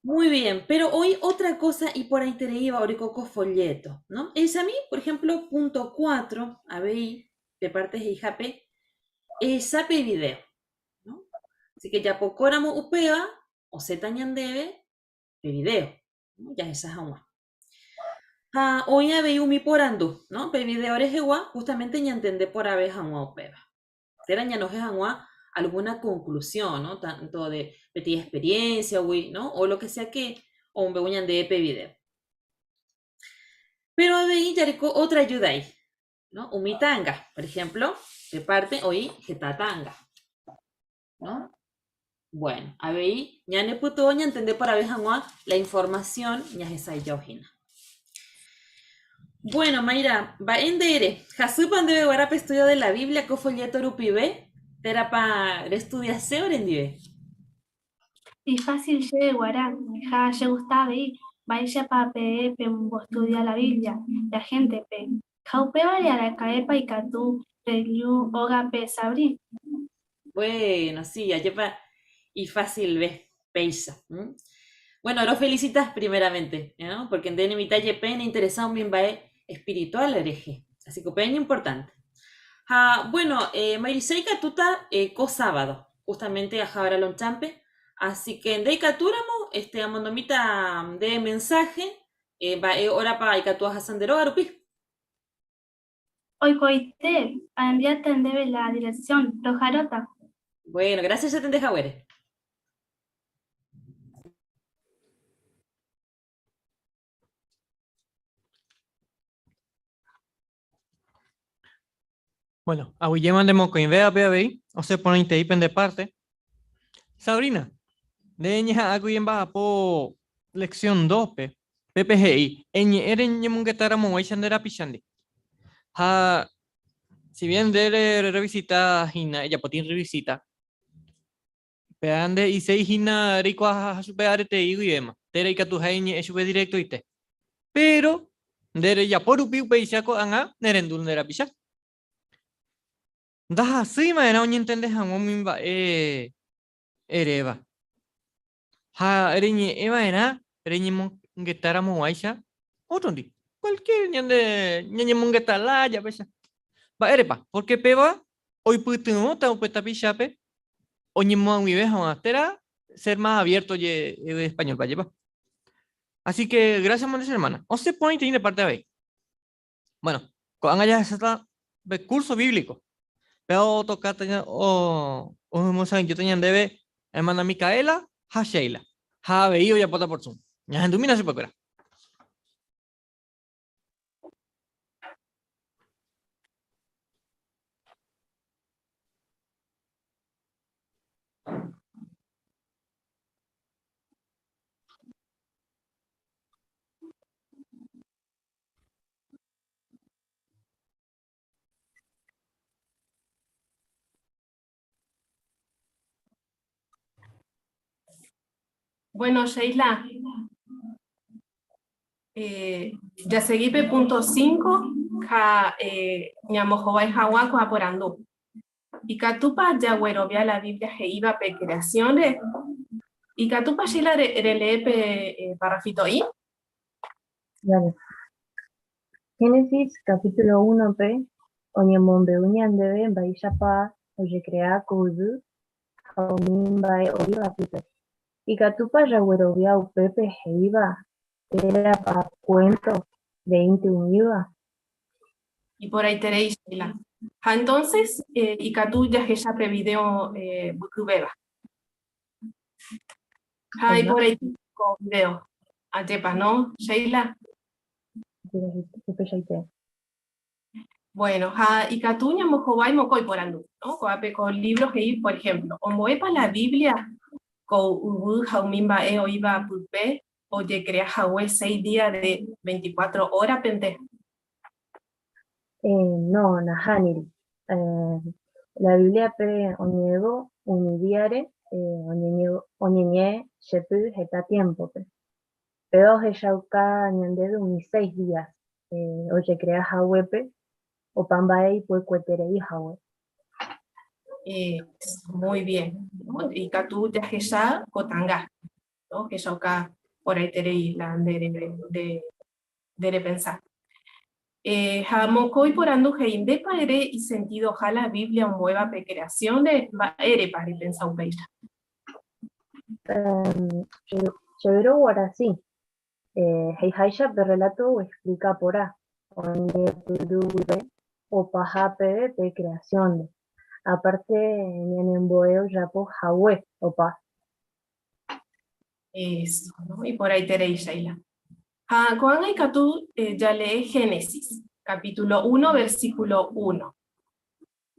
S3: Muy bien, pero hoy otra cosa y por ahí te iba oricoco folleto, ¿no? El a mí, por ejemplo, punto 4, ahí, de partes de IJP, es sape video, ¿no? Así que ya pocóramo upea, o se tañandebe, de video, ¿no? Ya esas agua. Hoy había un mi porandu, ¿no? Pe video orejewa, justamente ya entendé por abeja agua upea. Teraña no es agua alguna conclusión, ¿no? Tanto de petita experiencia, ¿no? O lo que sea que, o un beguñan de EP video. Pero ahí ya otra ayuda ahí, ¿no? Umitanga, por ejemplo, de parte hoy getatanga, ¿no? Bueno, ahí ya ne puto ya entender para ver la información ya es esa yojina. Bueno, Mayra, va en dere, jasupan debe guardar estudio de la Biblia, co folleto rupibe, era para estudiar se orendive.
S18: Y fácil lleve guará, ja, ye gustaba y vaya pa pe estudiar la Biblia, la gente pe. Jaupe vale a la caepa y catú, reliu, oga pe sabrí.
S3: Bueno, sí, ya lleva y fácil ves, peisa. Bueno, lo felicitas primeramente, ¿no? Porque en mi talle pena interesado bien va espiritual hereje. Así que peña importante. Bueno, Mariseika tuta co sábado, justamente a Jabara Lonchampe. Así que en Deicatúramo, amondomita de mensaje, va hora para Icatúa Hasandero Garupi.
S18: Hoy coité, a enviarte en debe la dirección, Rojarota.
S3: Bueno, gracias a Tende Jagüere.
S7: Bueno, a Guilleman de Mocoinvea, PABI, o se pone inteipen de parte. Sabrina, de ña a Guillemba po lección 2, PPGI, eren yemungetara mowaishandera pichandi. Si bien de revisita hina, ella potin revisita. Peande y se hina rico a superarte y Guillema. Tere que tu heine es directo y te. Pero, de ya por upi peisaco anga, nerendul nera pichar. Daha sí, maena, no entiendes a un mimba, ereva. Ereñi, eva, ereñi mongetara moaisha, otro di. Cualquier ñande mongetala, ya pesa. Va, erepa, porque peba, hoy putuno, ta upeta pichape, oñimo mi veja, tera, ser más abierto de español, para llevar. Así que, gracias, mandes hermana. O se pone tiene parte de ahí. Bueno, cuando haya ese curso bíblico. Pero toca yo tenía debe hermana Micaela, ha Sheila, ha veído ya por Zoom. Ya en tu mina se puede.
S19: Bueno, Sheila, ya seguí punto 5, ja ñamojobai jaguaco aporando. Y catupa ya via la Biblia que iba pe creaciones. Y catupa Sheila relee pe parrafito ahí.
S5: Dale. Génesis capítulo 1p, Oñemombe Uñandebe, Baishapa, Oyecrea Kuzu, Jaumimbae Oriva Pipe. Y Catupa Yaguerovia Upepe Heiva, era para cuento de Inti Univa.
S19: Y por ahí tenéis Sheila. Entonces, y catu ya que ya pe video bukubeba. Y por ahí con video. Atepa, ¿no, Sheila? Bueno, y Catuña Mojobay Mocoy por Andú, ¿no? Con libros que hay, por ejemplo, o Moepa la Biblia, con Ubu Jaumimba Oiba Pulpe, o ye crea Jaue 6 días de 24 horas, pente.
S5: No, Nahanil. La Biblia pe oñego unidiare, oñeñe, shepu, heta tiempo pe. Pero heshauka ñandebe uni 6 días. Oye crea Jahuepe, o Pambae pues cueterei Jahue.
S19: Muy bien, ¿no? Y Catu ya Jesá Cotanga, ¿no? Que acá por ahí terei la de pensar. Jamocoy por andu de paere y sentido ja la Biblia mueva pe creación de va ere para pensar un país.
S5: Severo ahora sí. Heihaisha de relato explica por A, donde o pajape de creación. Aparte, en emboeo ya por Jahue o pa.
S19: Eso, ¿no? Y por ahí teréis Shaila. Juan y Catu ya lee Génesis, capítulo 1, versículo 1.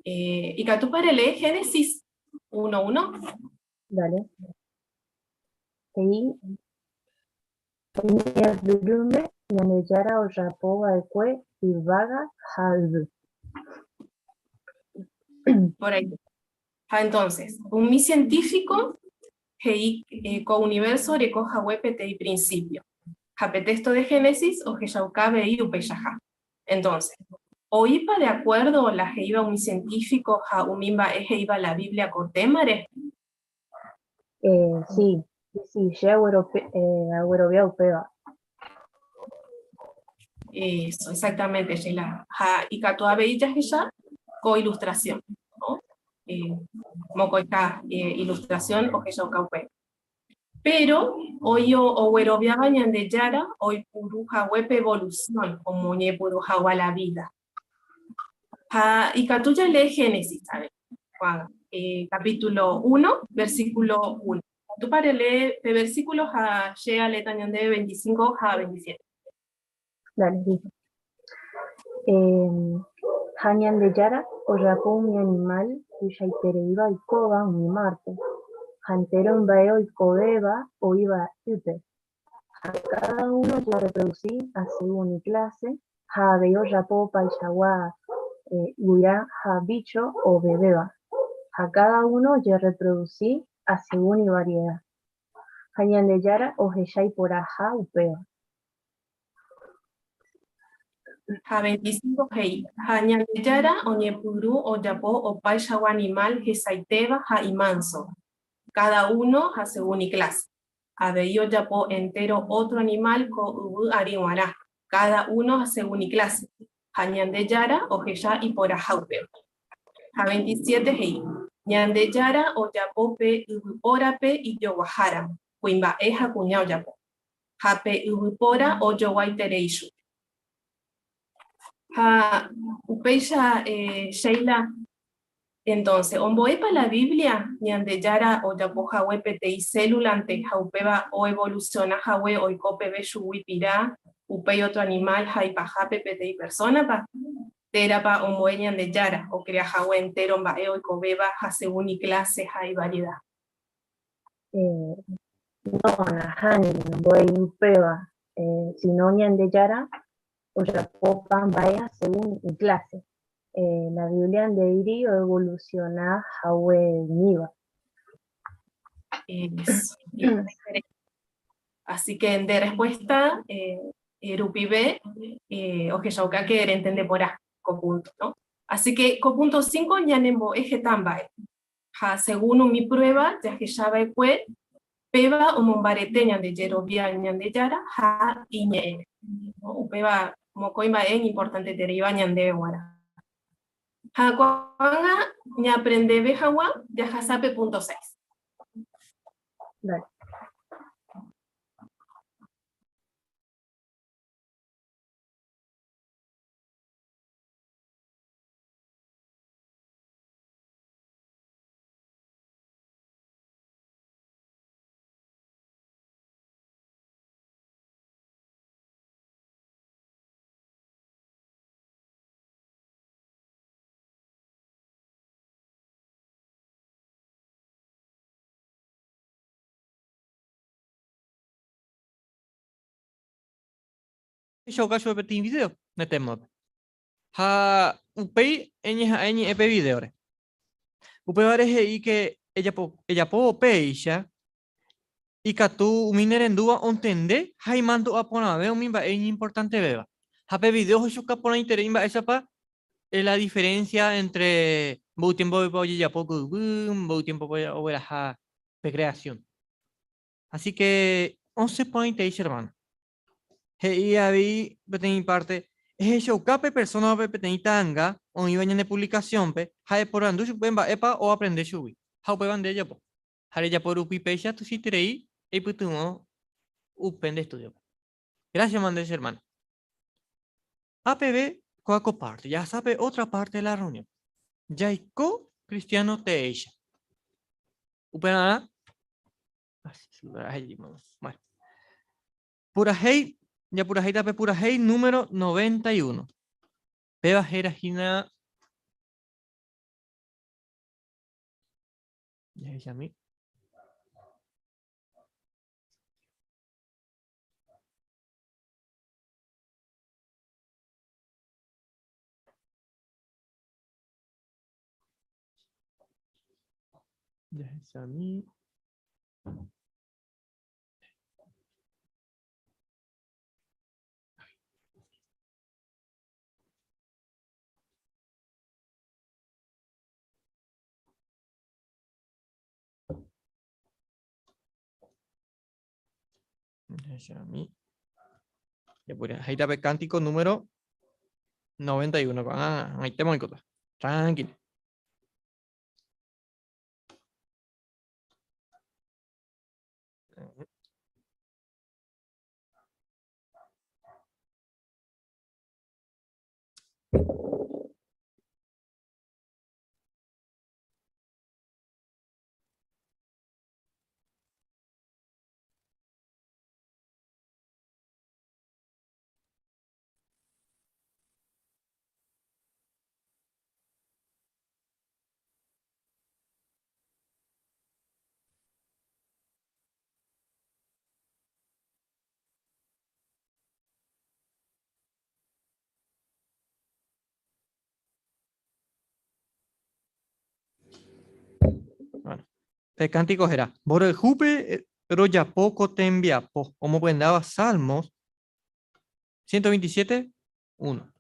S19: Y Catu para leer Génesis 1:1.
S5: Dale. Y Durume, Yaneyara o Yapo Alcue y Vaga Haldu.
S19: Por ahí. Entonces, un mi científico co-universo de coja huepete y principio. Japetexto de Génesis o Jeyaucabe y Upeyaja. Entonces, oipa de acuerdo la jeiba un científico ja umimba ejeiba la Biblia cortémare.
S5: Sí, ya Agüero Upeva.
S19: Eso, exactamente, Sheila. Y Catuabe y Yajeya, co-ilustración, ¿no? Mocoica, ilustración o Jeyaucaupe. Pero hoy o huerovia de Yara, hoy puruja web evolución, como ñe puruja la vida. Y Catuya lee Génesis, ¿sabes? Capítulo 1, versículo 1. Tú para leer de versículos a llega letañón de 25 a 27.
S5: Dale, dice. Hanyan de Yara, o Rapo mi animal, cuya itereiba y coba mi Marte. Hantero en Baeo y Codeba o iba Upe. A cada uno ya reproducí a según mi clase, ha veo Rapo Paishawa, Guya, ha bicho o bebeba. A cada uno ya reproducí a según y variedad. Hanyan de Yara o Heshai por aja upeo.
S19: A 25 hei. Hañan de Yara, o Ñepuru, o Yapo, o Paishawa animal, que saiteba, ha imanso. Cada uno a según y clase. A veio Yapo entero otro animal, co ubu ariwara. Cada uno a según y clase. Hañan de Yara, o Heya y por ajaupeo. A 27 hei. Ñan de Yara, o Yapo pe ubupora y yowahara. Cuimba eja cuñao Yapo. Jape ubupora o yowaitereishu. Upeya Sheila. Entonces, omboepa la Biblia, ñande yara o yapo jawe pete y célula ante jaupeba o evoluciona jawe o icope be shuwipira, upey otro animal, jaipajape pete y persona pa, terapa omboe ñande yara, o crea jawe entero mbae o icobeba, ja según y clase, jai variedad.
S5: No, Nahani, no voy Upeva, sino ñande Yara, o Yapo Pambaya según mi clase. La Biblia de Iri o evoluciona Jawe Niva.
S19: Así que de respuesta, Rupibe, o que ya que era entender por A, copunto, ¿no? Así que copunto 5 ya nembo eje tambae. Según mi prueba, ya que ya va fue, peba o mombarete de yerovia de yara, ja iñe. Peba mocoima en importante deriva ñande guara. Jacuanga, ni aprende bejawa, ya jasape punto 6.
S5: Dale.
S7: Yo caso de tin video, ne temo. Ha upei eni epe video. Upe vareje y que ella po peisha y katu minerendua ontende jaimando apona veo mimba es importante beba. Hape video yo capona interimba esa pa la diferencia entre bau tiempo de polla ya poco bau tiempo o la creación. Así que 11.6 hermano. Y ahí mi parte es show cape persona pe tanga o iba en publicación pe hae por andu bemba epa o aprender shubi. How pe bande ya po. Hare ya por upi pecha tu si trei e putumo upen de estudio. Gracias mandes hermano. APB coaco parte, ya sabe otra parte de la reunión. Jaiko Cristiano Teisha. Upenana. Bueno. Pura hate, ya pura hate, tape pura hate número 91. Peba Jerajina. Ya es a mí. Ya es a mí. Ya es a mí. Ya pura hate, tape cántico número 91. Ahí te voy a tranquilo. Bueno, el cántico era, por el jupe, pero ya poco te envía, como pueden dar Salmos 127, 1.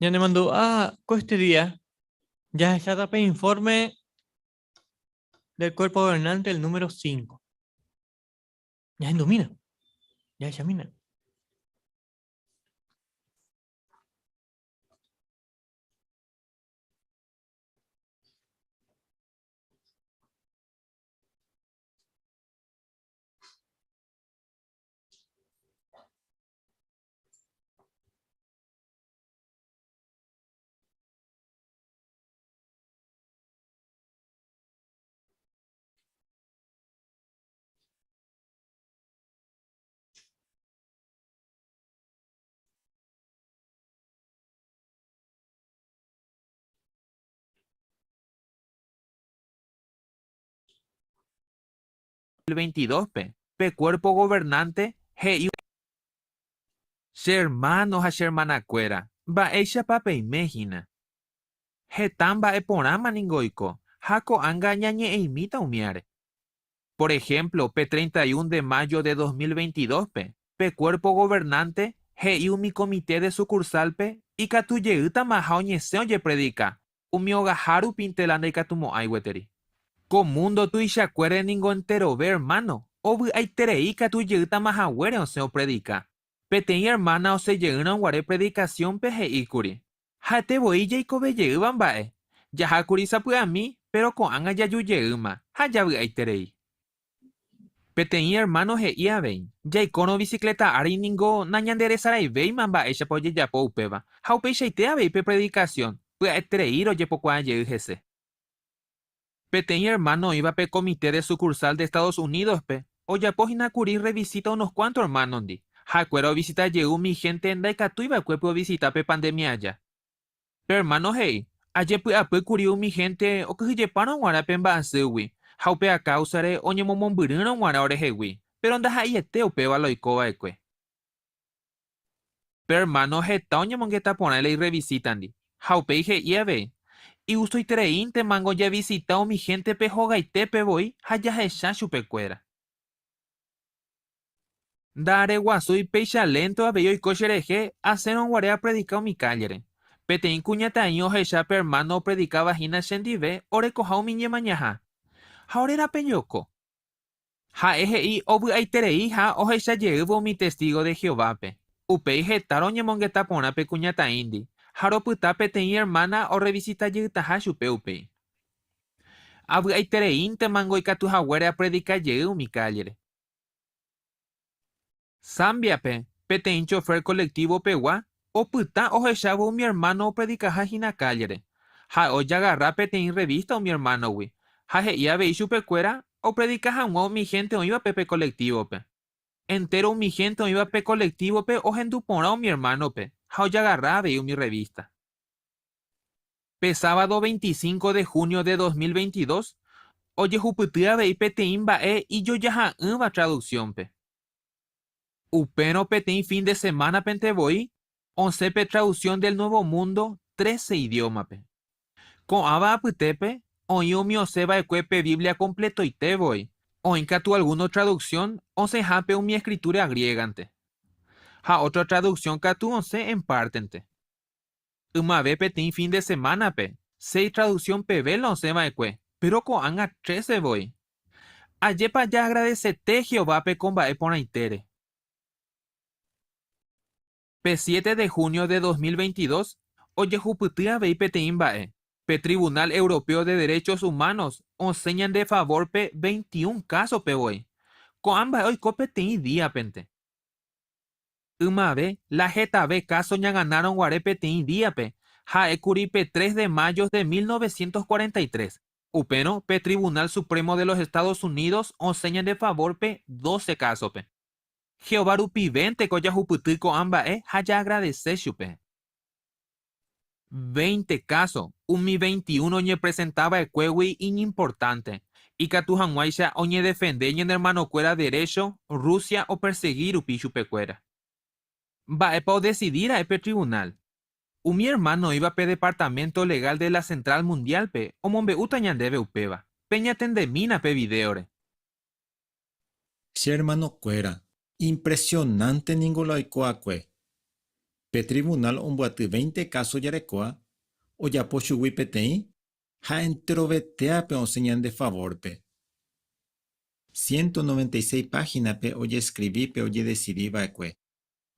S7: Ya le mandó, este día, ya está tapé informe del cuerpo gobernante, el número 5. Ya en domina, ya examina.
S20: El 22, pe cuerpo gobernante, he hermanos a hermana cuera, va echa pape imagina. Hetamba e porama ningoico, jaco anga ñañe e imita umiare. Por ejemplo, P31 de mayo de 2022, pe cuerpo gobernante, he mi comité de sucursal, y catuyeuta majao ñeseo ye predica, umiogaharu pintelanda y catumo aiweteri. Comundo tu ishacuere ningo entero ve hermano, obu aiterei catuyeuta majahuere o seo predica. Petei hermana o se yeuna guare predicación peje ikuri. Hate boilla y cobelleban bae. Yahakuri sapuyami, pero con anga yayuyeuma, hayabu aiterei. Petei hermano he iavein. Ya icono bicicleta ari ningo nañandere sarai veiman ba echa po yeyapo upeva. Haupe shaitea veipe predicación. Pua eterei ro yepokuan yeujese. Petei hermano iba pe comité de sucursal de Estados Unidos Oyapo hinakuri revisita unos cuantos hermanos di. Hakuero visita yeu mi gente en daikatu iba cuepo visita pe pandemia ya. Pero hermano hey, aye pue curiu mi gente o que yeparon guara pe mba'asygui. Haupe acá usare oñemomombyryron guara orehegui. Pero anda haiete upéva loikóva ekue. Pero hermano heta oñemongeta porãle y revisitan di. Haupe he'iave. Y uso itereínte mango ya visitado mi gente pe hogaite pe voi hayahecha chupekuéra. Dare guasu y peixa lento a bello y cochereje haceron guarea predicado mi callere. Petein cuñataño hecha per hermano predicaba hina shendive orecoja mi ñemañaja. Haorera peñoco. Ha eji obu aiterei ha ohecha yevo mi testigo de Jehová pe. Upei hetaro ñemongueta porã pe cuñataindi. Haropyta peteĩ hermana o revisita jeytaha chupe upei. Avy'aitereínte mango ikatuhaguére a predicajey mi callere. Zambiape, peteĩ chofer colectivo pegua, opyta ohechávo mi hermano o predicaha hína callere. Ha ojagarra peteĩ revista o mi hermanogui. Ha he'i avei chupekuéra o predicahaguõ mi gente oĩva pe colectivope. Entero mi gente oĩva pe colectivope ohenduporã o mi hermanope. Ha ojagarra avei mi revista. Sábado 25 de junio de 2022, ojehupyty avei peteĩ mba'e ijojaha'ỹva traducciónpe. Upérõ peteĩ fin de semana pentevoi, 11 pe traducción del Nuevo Mundo, 13 idiomape. Ko'ãva apytépe, oĩ omiosẽva'ekue pe Biblia completoitevoi. Oĩkatu alguno traducción, 11 pe umi escritura griegante. Ha otra traducción katu 11 en partente. Ymave peteĩ fin de semana pe, 6 traducción PV loncevaekue, pero ko'ãnga 13 voi. Ajépa ya agradecete Jehovápe con mba'e porãitere. P7 de junio de 2022, ojehupyty avei peteĩ mba'e. Pe Tribunal Europeo de Derechos Humanos onseñan de favor pe 21 casos pe voi. Ko'ã mba'e oiko peteĩ díapente. Ymave, la hetave caso ñaganaron guare peteĩ díape, ha'ékuri pe 3 de mayo de 1943. Upérõ pe Tribunal Supremo de los Estados Unidos onseñan de favor pe 12 casos pe. Jehová rupivente kojahupyty ko'ã mba'e ha ja agradece chupe. 20 casos, umi 21 oñepresentaba ekuégui inimportante. Ikatu hag̃uáicha oñedefende ñanermanokuéra derecho, Rusia o perseguir upi chupekuéra. Mba'épa decidir pe tribunal. Mi hermano iba pe departamento legal de la Central Mundial pe omombe'úta ñandéve upéva. Peñatendemína pe videore.
S21: Che hermano cuera, impresionante ninguno oikuaakue. Pe tribunal omboaty 20 caso jarekoa, ojapo chugui peteĩ, ha enterovetéape osẽ ñande favórpe. 196 páginape ojescribípe ojedecidíva'ekue,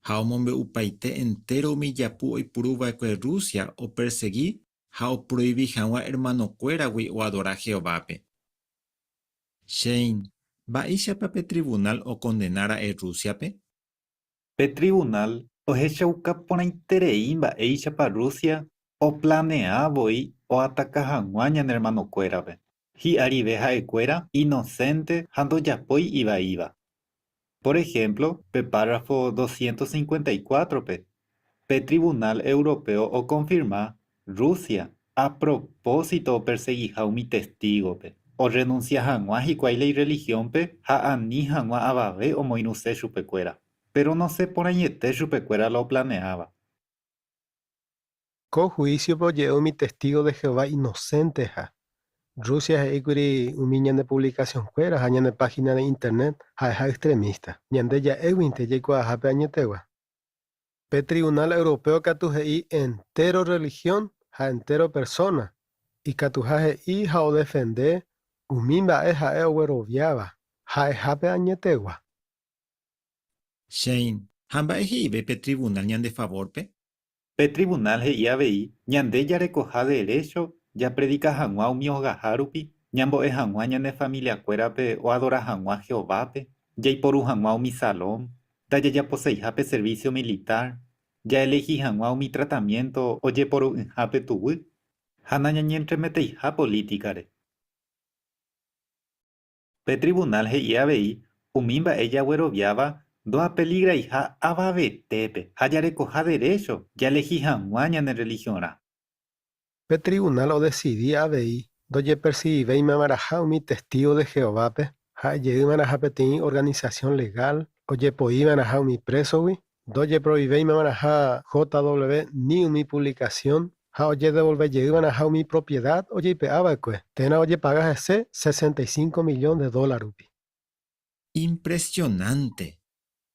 S21: ha omombe'upaite entero umi japu oipurúva'ekue Rusia opersegui ha oprohibi hag̃ua hermanokuéragui oadora Jehovápe. Chein, mba'éichapa pe tribunal okondenára'e Rusiape?
S22: Pe tribunal ohechaukaporãiterei mba'éichapa Rusia oplaneávoi oataka hag̃ua ñane hermanokuérape. Hi'arive ha'ekuéra inocente ha ndojapói ivaíva. Por ejemplo, pe párrafo 254pe, pe Tribunal Europeo o confirma Rusia a propósito perseguija umi testígope, o renuncia hag̃ua hikuái ley religiónpe ha ani hag̃ua avave omoirusẽ chupekuéra, pero no se porãiete chupekuéra lo planeaba.
S23: Ko juiciope oje'e umi testigo de Jehová inocente-ha. Rusia he'íkuri umi ñane publicacionkuéra ha ñane página de internet ha'eha extremista. Ñande ja'éguinte jaikuaahápe añetegua. Pe Tribunal Europeo katu he'i entero religión ha entero persona. Ikatuha he'i ha odefende umi mba'e ha'e ogueroviáva. Ha'ehápe añetegua.
S21: Chein, ha mba'e he'ive pe tribunal ñande favórpe?
S22: Pe tribunal he'i avei ñande jarekoha derecho ja predica hag̃ua umi ogaha rupi, ñambo'e hag̃ua ñane familiakuérape oadora hag̃ua Jehovápe, jaiporu hag̃ua umi salón, ndajajapose'iha pe servicio militar, jaeleji hag̃ua umi tratamiento ojeporu'ỹha pe tuvy, ha nañañentremeteiha políticare. Pe tribunal he'i avei umi mba'e jagueroviáva ndoapeligraiha avavetépe ha jarekoha derecho jaleji hag̃ua ñane religiónra.
S23: Pe tribunal odecidí avei ndojepercibivéimavaraha umi testigo de Jehovápe ha'ejeýmaraha peteĩ organización legal ojepoímaraha umi presogui ndojeprohivéimavaraha JW ni umi publicación ha ojedevolvejeýmaraha umi propiedad ojeipe'áva'ekue térã ojepaga hese $65 millones.
S21: Impresionante.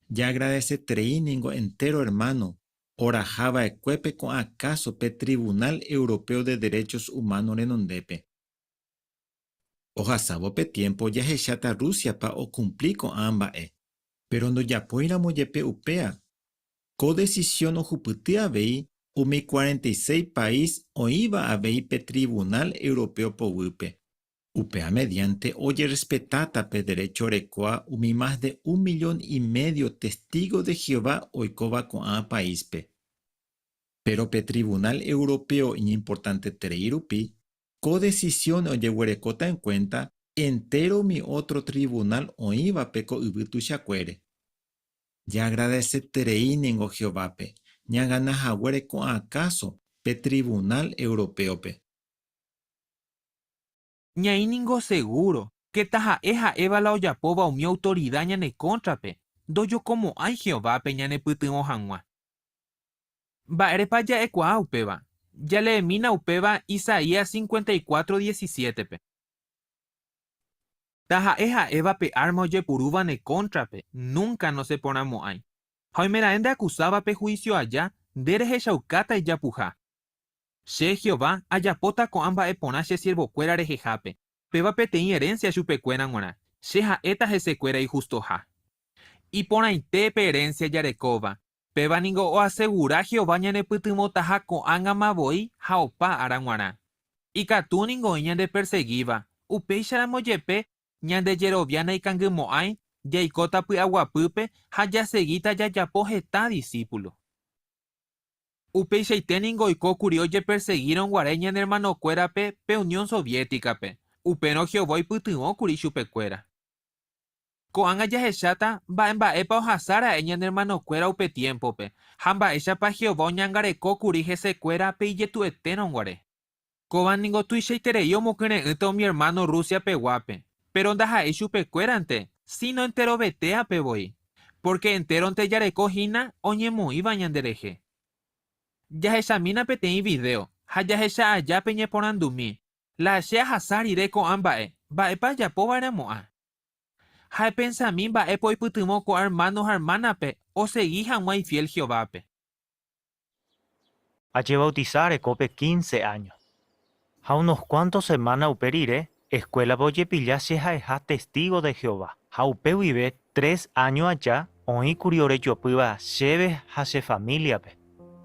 S21: Ya agradecetereíningo entero hermano. Oraháva'ekuépe ko'ãkáso pe Tribunal Europeo de Derechos Humanos renondépe. Ohasávo pe tiempo jahecháta Rusiapa ocumpli ko'ã mba'e. Pero ndojapóiramo jepe upéa. Ko decisión ohupyty avei umi 46 país oĩva avei pe Tribunal Europeo povýpe. Upea mediante ojerespetáta pe derecho orekóa umi más de 1,5 millones testigos de Jehová oikóva ko'ã paíspe. Pero pe Tribunal Europeo importante terei rupi, ko decisión ojeguerekóta en cuenta entero mi otro tribunal oĩvape ko yvy tuichakuére. Ya agradecetereíningo Jehovápe ñaganahaguére ko'ãkáso pe Tribunal Europeope.
S20: Ñaíningo seguro que ha'éva la ojapóva umi autoridad ñane contrape ndojokomo'ãi Jehovápe ñanepytyvõ hag̃ua. Mba'érepa ja'ekuaa upéva. Jale'emína upéva Isaías 54:17pe. Ha'éva pe arma ojepurúva ne contrape nunca no se porãmo'ãi. Ha oimeraẽ ndeakusáva pe juicio aja nderehechaukáta ijapuha. Che Jehová ajapóta ko'ã mba'eporã che siervokuéra rehehápe. Péva peteĩ herencia chupekuéra g̃uarã. Che ha'éta hesekuéra ijustoha. Iporãite pe herencia jarekóva. Péva ningo oasegura Jehová ñanepytyvõtaha ko'ág̃amavoi ha opa ára g̃uarã. Ikatu ningo ñande persegíva. Upéicharamo jepe ñande jeroviána ikangymo'ãi jaikóta py'aguapýpe ha jasegíta jajapo heta discípulo. Upeichaite ningo oikókuri ojeperseguíronguare ñane hermanokuérape pe Unión Soviéticape. Upérõ Jehová oipytyvõkuri chupekuéra. Ko'ág̃a jahecháta mba'emba'épa ohasára'e ñane hermanokuéra upe tiempope ha mba'éichapa Jehová oñangarekókuri hesekuéra pe ijetu'etérõguare. Kóva ningo tuichaiterei omokyrẽ'ỹta mi hermano Rusia peguápe, pero ndaha'éi chupekuérante, sino enterovetéapevoi, porque enteronte jarekohína oñemoĩva ñanderehe. Jahechamína peteĩ video ha jahecha'aja pe ñeporandumi. Lache ahasa rire ko'ã mba'épa ajapova'eramo'ã. Ha pensami mba'épa oipytyvõ ko hermano ha hermánape osegui hag̃ua ifiel Jehovápe.
S2: Allí bautizar cope 15 años. A unos cuantos semanas uperire, escuela boyepilla se ja testigo de Jehová. A upe vive 3 años allá, hoy curiore yo puiba lleve a se familia pe.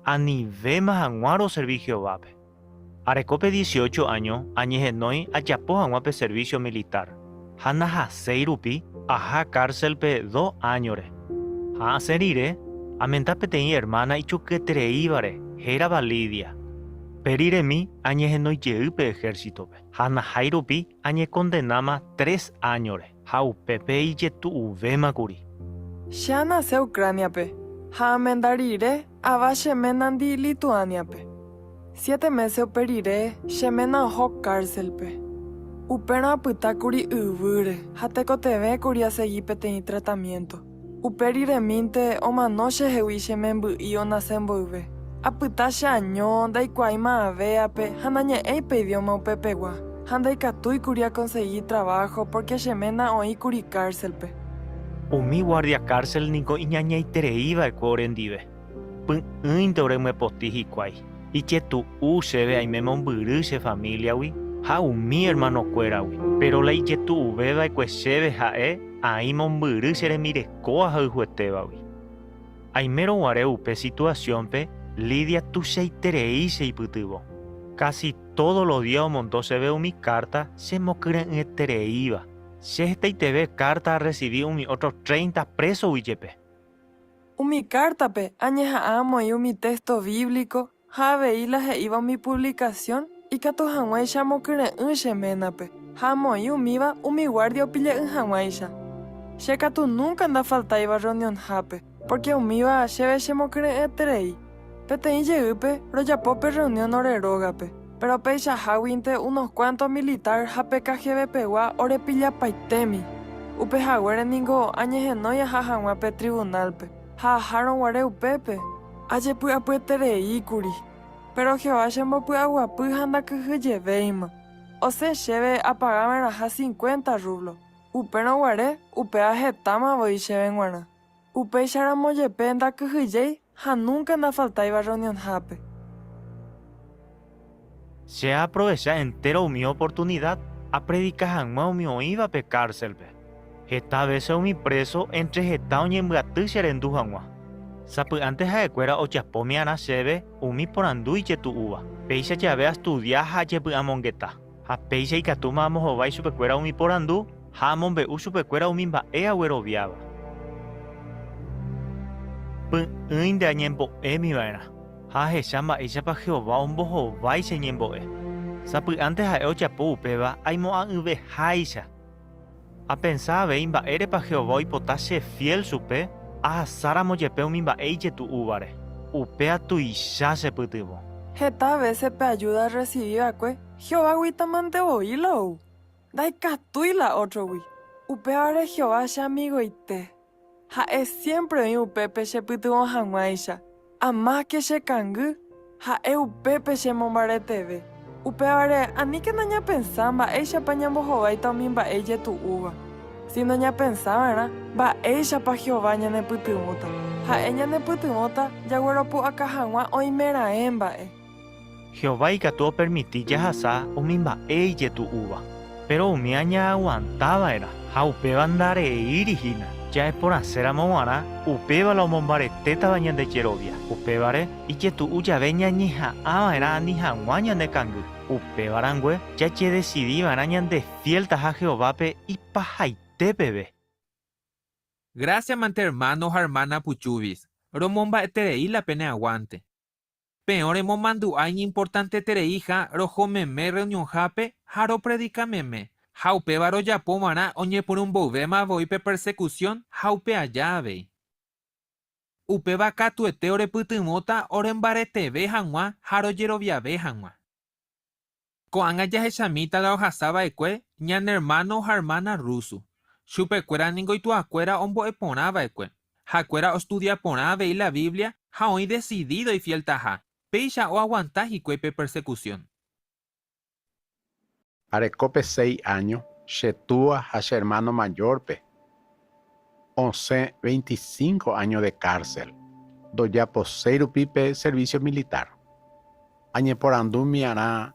S2: A nivel más aguaro serví Jehová pe. Arecope 18 años, añejenoi allá po aguape servicio militar. Hana ha 6 rupi, aja cárcel pe 2 años re. A serire, amentape tenía hermana y chuquetere ibare, era validia. Perire mi, añejenoi yeupe ejército pe. Hana jairupi, añe condenama 3 años re. Jau pepe y yetu uvema curi.
S4: Shana se Ucrania pe. Ha amendarire, avache menandi Lituania pe. 7 meses operire, shemena ho cárcel pe. Upera aputa curi uvure, hateko teve curi a seguir peteni tratamiento. Uperire minte omanoche hewishe membu iona sembuve. Aputa shaño, dai cuaima avea pe, hanañe eipe idioma upepegua. Handai katui curi a conseguir trabajo porque shemena oi curi cárcel pe.
S2: Umi guardia cárcel niko iñaña itereiva ecuorendive. Pun indore me potiji kwai. Y que tu usebe ay me monburuse familia wi. Ha umi hermano cuera wi. Pero la y tu ubeba ecuesebe ha ahí monburuse re mire coa ha jueteba wi. Ay mero guare upe situación pe lidia tu se itereise y putubo. Casi todos los días montó se ve mi carta se mocren etereiva. Se esta y te ve carta recibió mi otros 30 presos wiyepe.
S4: Umi carta pe, añeja amo y umi texto bíblico. Ha veíla he iba mi publicación y que tu hanwaisha mokere un shemena pe. Ha mo y umiva umi guardia pille un hanwaisha. Sheka tu nunca anda falta iba reunión hape, porque umiva sheve she mokere eterei. Pete injeupe, royapope reunión oreroga pe. Pero peisha hawinte unos cuantos militar hape kajebe pegua ore pilla paitemi. Upe hawere ningo añejenoya ha hanwape tribunal pe. Ha haron ware upepe. Aye pui apueterei curi. Pero Jehová shembo pui aguapui handa kuhuyeveima. O se sheve apagame raja 50 rublos. Upe no guare, upe ajetama voy sheve guara. Upe shara moyepe anda kuhuyei, ha nunca anda falta iba reunión hape.
S2: Se aprovecha entero mi oportunidad a predicar mi iba pe cárcel pe. Esta vez mi preso entre jetao y embatu serendu hangwa. Sapu antes de cuera o chaspomi ana sebe umi porandu y tu uva. Peisa ya ve a estudiar hayepu amongeta. Ha peisa y katuma amohovai supecuera umi porandu, ha amombe u supecuera umi ba e agüero viaba. Pun de añempo mi vaina. Ha hechamba ella pa Jehová un bojo vai se ñembo e. Sapu antes de o chapu peba hay mo an ube haisa. A pensar ve imba ere pa Jehová y potase fiel supe. Ah, Sara moyepe umimba eije tu uvare. Upea tu isha se putibo.
S4: Jeta veces pe ayuda a recibir acue. Jehová guitamante oílo. Dai catuila otro wi. Upea are Jehová se amigo ite. Ha es siempre mi upepe se putibo hanwaisha. A más que se kangu. Ha e upepe se mombare teve. Upea are ani que naña pensamba eisha pañambo jovaita umimba eije tu uva. Si no ya pensaba, ¿verdad? Va ella pa Jehová ya ne putumota. Ha ella ne putumota, ya guaropu akahangwa oimera emba
S2: Jehová y cató permití ya hasa umimba eye tu uva. Pero umiaña aguantaba era. Ha upe bandare irigina. Ya es por hacer a moara, upe va la mombare teta bañan de cherovia. Upe vare y que tu uya veña ñija ama era nija guaña de kangu. Upe barangüe, ya che decidí barañan de fieltas a Jehová pe y pajai. Bebé.
S20: Gracias, mante hermano, hermana puchubis. Romomba eterei la pene aguante. Peor hemos mandu ay importante tereija, rojo meme reunión jape, jaro predica meme. Jaupe varo ya pomara, oñe por un bovema voipe persecución, jaupe allá ve. Upe vaca tu eteore putumota, orembare teve janwa, jaro yerovia ve janwa. Coanga ya hechamita la hojasaba ekwe, ñan hermano, hermana ruso. Chupecuera ningo y tu acuera ombo eponaba ekwe. Hacuera estudia ponave y la Biblia, ha hoy decidido y fiel taja. Peisha o aguantar y cuepe persecución.
S10: Arecope 6 años, Shetua a su hermano mayor pe. 25 años de cárcel. Doya poseiru pipe servicio militar. Añeporandu miara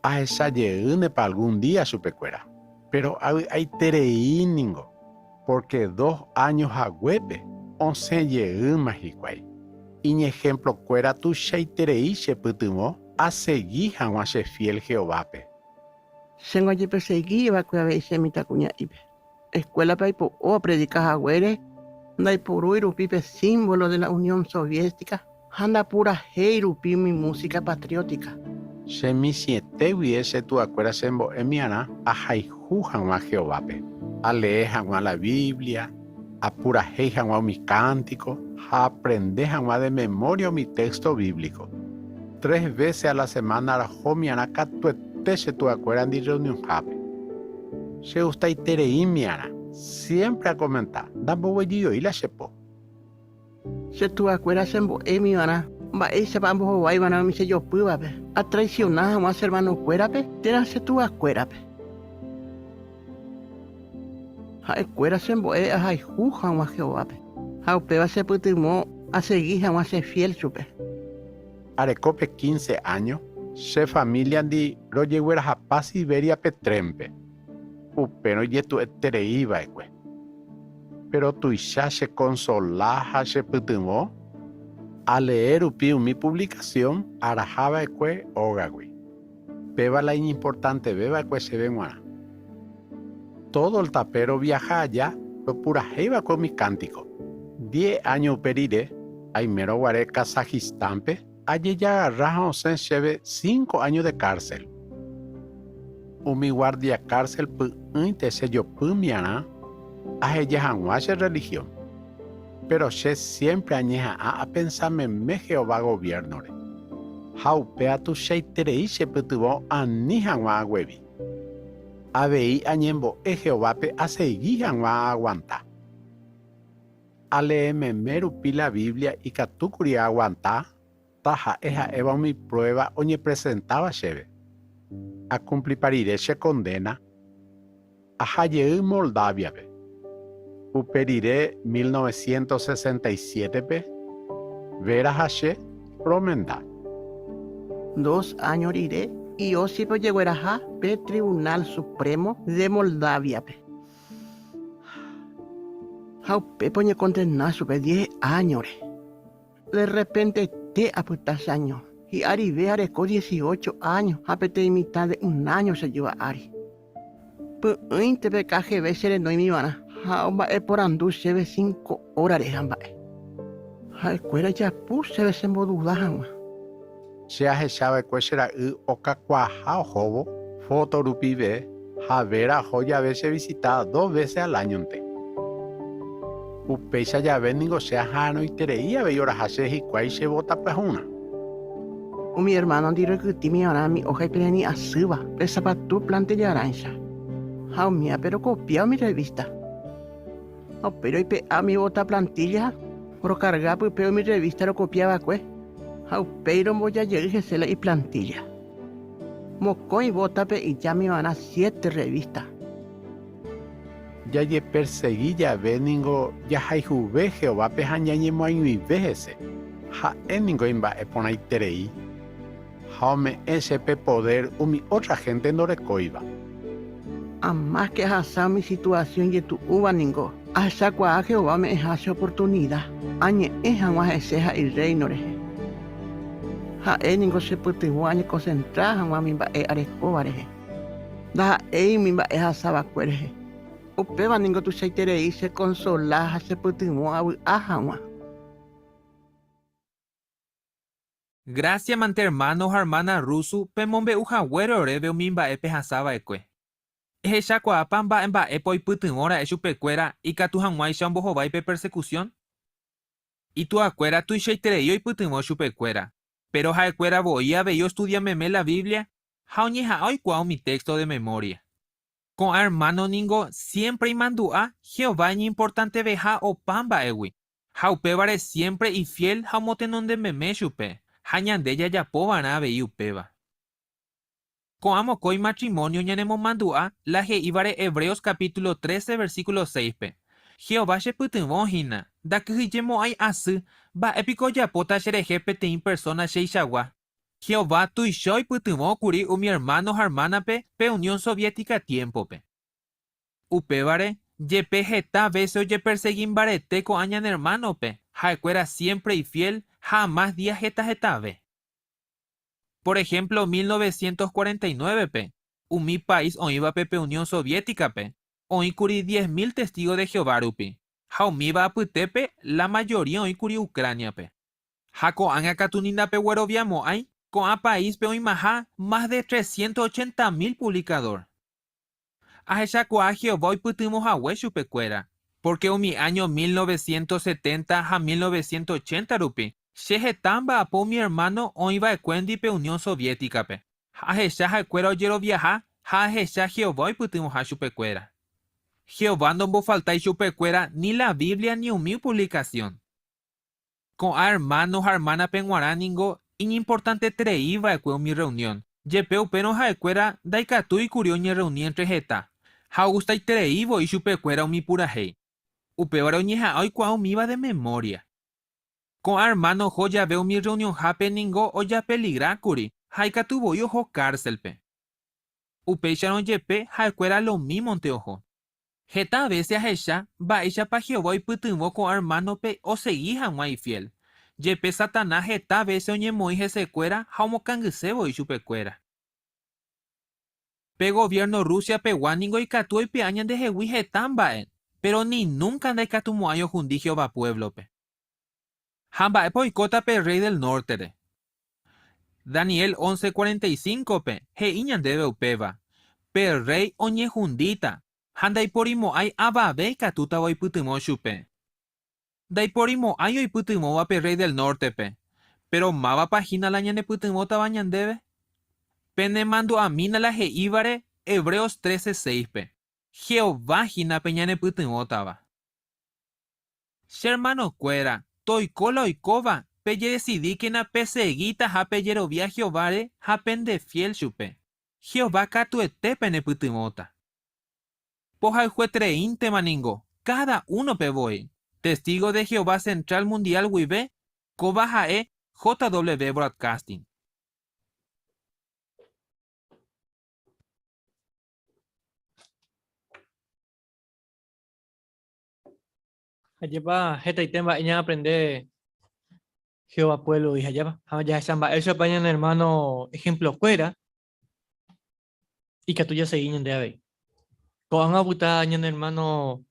S10: a esa yeune para algún día chupecuera. Pero hay tereí ningo, porque 2 años a huepe, 11 yeun majicuay. Y ejemplo cuera tu sheitereí se putumo a seguir a se fiel Jehovape.
S14: Sengo ye persegui va que ave se mita cuña ibe. Escuela paipo o predicas a güere, dai poruiru pipe símbolo de la Unión Soviética, anda pura heirupi mi música patriótica.
S10: Se mi siete hubiese tu acuerdas sembo emiana a jaijujan a Jehovape. A leer la Biblia, a pura heijan mi cántico, a aprender de memoria mi texto bíblico. 3 veces a la semana la jomiana catuete se tu acuerdan de reunión jape. Se gusta y tereí miana, siempre a comentar, dambo huellido y la sepo.
S14: Se tu acuerdas sembo emiana, va ese bambo hoy van a mi se yo puabe. A traicionar a más hermano cuerape, tera se tu acuerape. Ha cuera sembo a jaijujan a Jehovape. Ha upeba se putimó a seguir a se fiel chupe.
S10: Arecope 15 años, se familia di lo llegó a paz Iberia Petrempe. Pero ye tu etereiba ekwe. Pero tu isha se consolaja se putimó a leer upi mi publicación arajaba ekwe ogagui. Peba la importante beba ekwe se venguana. Todo el tapero viaja allá, lo pura jeva con mi cántico. 10 años periré, aimero guaré Kazajistánpe, allí ya agarraron se lleve 5 años de cárcel. Mi guardia cárcel pu se yo pumiana, a ella hanguache religión. Pero se siempre añeja a pensarme me Jehová gobierno. Jaupea tu sheiterei se putuvo a ni hanwa huevi. Abei añembo Jehovape a seguir hanwa aguanta. Ale memeru pila Biblia y catucuri aguanta, taja eja eva mi prueba oñe presentaba cheve. A cumplir se condena a Haye Moldavia. Uperiré 1967 Vera Hashe Promenda.
S14: 2 años iré y Osipo llegó a pe Tribunal Supremo de Moldavia. Haupe pone condenar sobre 10 años. De repente te apuestas años. Y Ari ve areco 18 años. Apete mitad de 1 año se lleva Ari. Pues un te ve KGB se le doy mi vana. Haumba por andu se ve 5 horas de hamba. Ha escuela ya puse se ve se moduda.
S10: Se ha echado cuesera oca cuaja o jobo, fotorupibe, javera joya veces visitada 2 veces al año. Upeisa ya ven ningo sea jano y tereía ve horas hace y cuay se bota pues una.
S14: Mi hermano dirá que timi ahora mi hoja y pleni a suba, pesa para tu plante de arancha. Hau mía pero copiado mi revista. Pero y pe a mi bota plantilla, por cargar pues peo mi revista lo copiaba pues. Pero voy a llegar y plantilla. Moco y bota pe y ya me van a 7 revistas.
S10: Ya ye perseguí ya veningo ya hay juve Jehová pe hañañe mo año y vejese. Ha eningo imba e pona iterei. Jaume ese pe poder mi otra gente no recoiba.
S14: A más que hasa mi situación y tu uva ningo. Hasta cua Jehová me hace oportunidad. Añe es agua eseja y reino reje. Ha eningo se puede añe concentrar agua mi ba e arecobareje. Da e mi ba e hasaba cuereje. Upeba ningo tu seitere se consola se puede abu agua.
S20: Gracias mante hermanos hermana rusu pemombe ujagüero rebe mimba epe hasaba ekwe. Eja kuapamba emba epo iputungora echupecuera y catujanguay shambohovai pe persecución. Y tu acuera tu sheitereyo iputungo chupecuera. Pero jaecuera voía veyo estudiameme la Biblia. Jauñeja hoy cuau mi texto de memoria. Con hermano ningo siempre y mandua Jehová ni importante veja o pamba ewi. Jaupebare siempre y fiel jaumotenon de meme chupe. Hañande ya yapobana veí upeba. Con amocoi matrimonio ñanemo mandua la Ibare Hebreos capítulo 13 versículo 6 pe. Jehová se putungo hina. Da que yemo ay asu ba epico yapota xereje petein persona sheishagua. Jehová tuishoi pytyvõ kuri umi hermanos hermanape pe Unión Soviética tiempope. Upévare, jepe heta veces oye perseguimbarete ko añan hermanope, ha'ekuéra siempre y fiel, jamás días hetave. Por ejemplo, 1949 umi país oívape pe Unión Soviética pe, oíkuri 10.000 testigos de Jehová rupi. Haumiva apytépe, la mayoría oíkuri Ucrania pe. Hako anga katunina pe hueroviamo hay, con a país pe oimaha más de 380.000 publicador. Ahechako a Jehová oipytymo hague chupekuéra, porque umi año 1970 a 1980 rupi, chehetamba apo mi hermano oiva'ekuéndi pe Unión Soviética pe. Ahecha ha'ekuéra ojeroviaha, ha ahecha Jehová oipytymoha chupekuéra. Jehová ndombofaltai chupekuéra ni la Biblia ni umi publicación. Con a hermanos hermana penguaraningo, inimportante treiva'ekue mi reunión. Jepe upeno ha'ekuéra daikatúi kurio ñe reunión entre heta. Ha'ugustai treivo y chupekuéra umi purahei. Upévare oñeha'ã oikuaa umíva de memoria. Con a hermano ho jave umi reunión hape ningo oja peligrákuri, haikatuvoi oho cárcelpe. Upéicharõ jepe ha'ekuéra lo mímonte oho. Heta veces ahecha mba'éichapa Jehová oipytyvõ ko hermanope osegui hag̃ua ifiel. Jepe Satanás heta veces oñemoĩ hesekuéra ha omokangysevoi chupekuéra. Pe gobierno Rusia peguáningo ikatu oipe'a ñandehegui heta mba'e, pero ni nunca ndaikatumo'ãi ohundi Jehová pueblope. Ha mba'épa oikóta pe rey del norte. Daniel 11:45 pe he'i ñandéve upéva. Pe rey oñehundíta. Ha ndaipórimo'ãi avave ikatútava oipytymo chupe. Ndaipórimo'ãi oipytymóva pe rey del norte pe. Pero mávapahína la ñandepytymótava ñandéve. Penemandu'amína la he'ívare Hebreos 13:6 pe. Jehová hína pe ñandepytymótava. Che hermanokuéra, toikóla oikóva peje decidíkena peseguíta ha pejerovia Jehováre ha pende fiel chupe. Jehová katuetépe nepytymóta. Pohayhuetreíntema ningo, cada uno pevoi. Testigo de Jehová Central Mundial Wibe, Koba ha'e JW Broadcasting.
S7: Ayepa hetaitemba iña aprende Jehová pueblo y allá ya samba eso pañan hermano ejemplo fuera y que tú ya seguí en de con a puta ñan hermano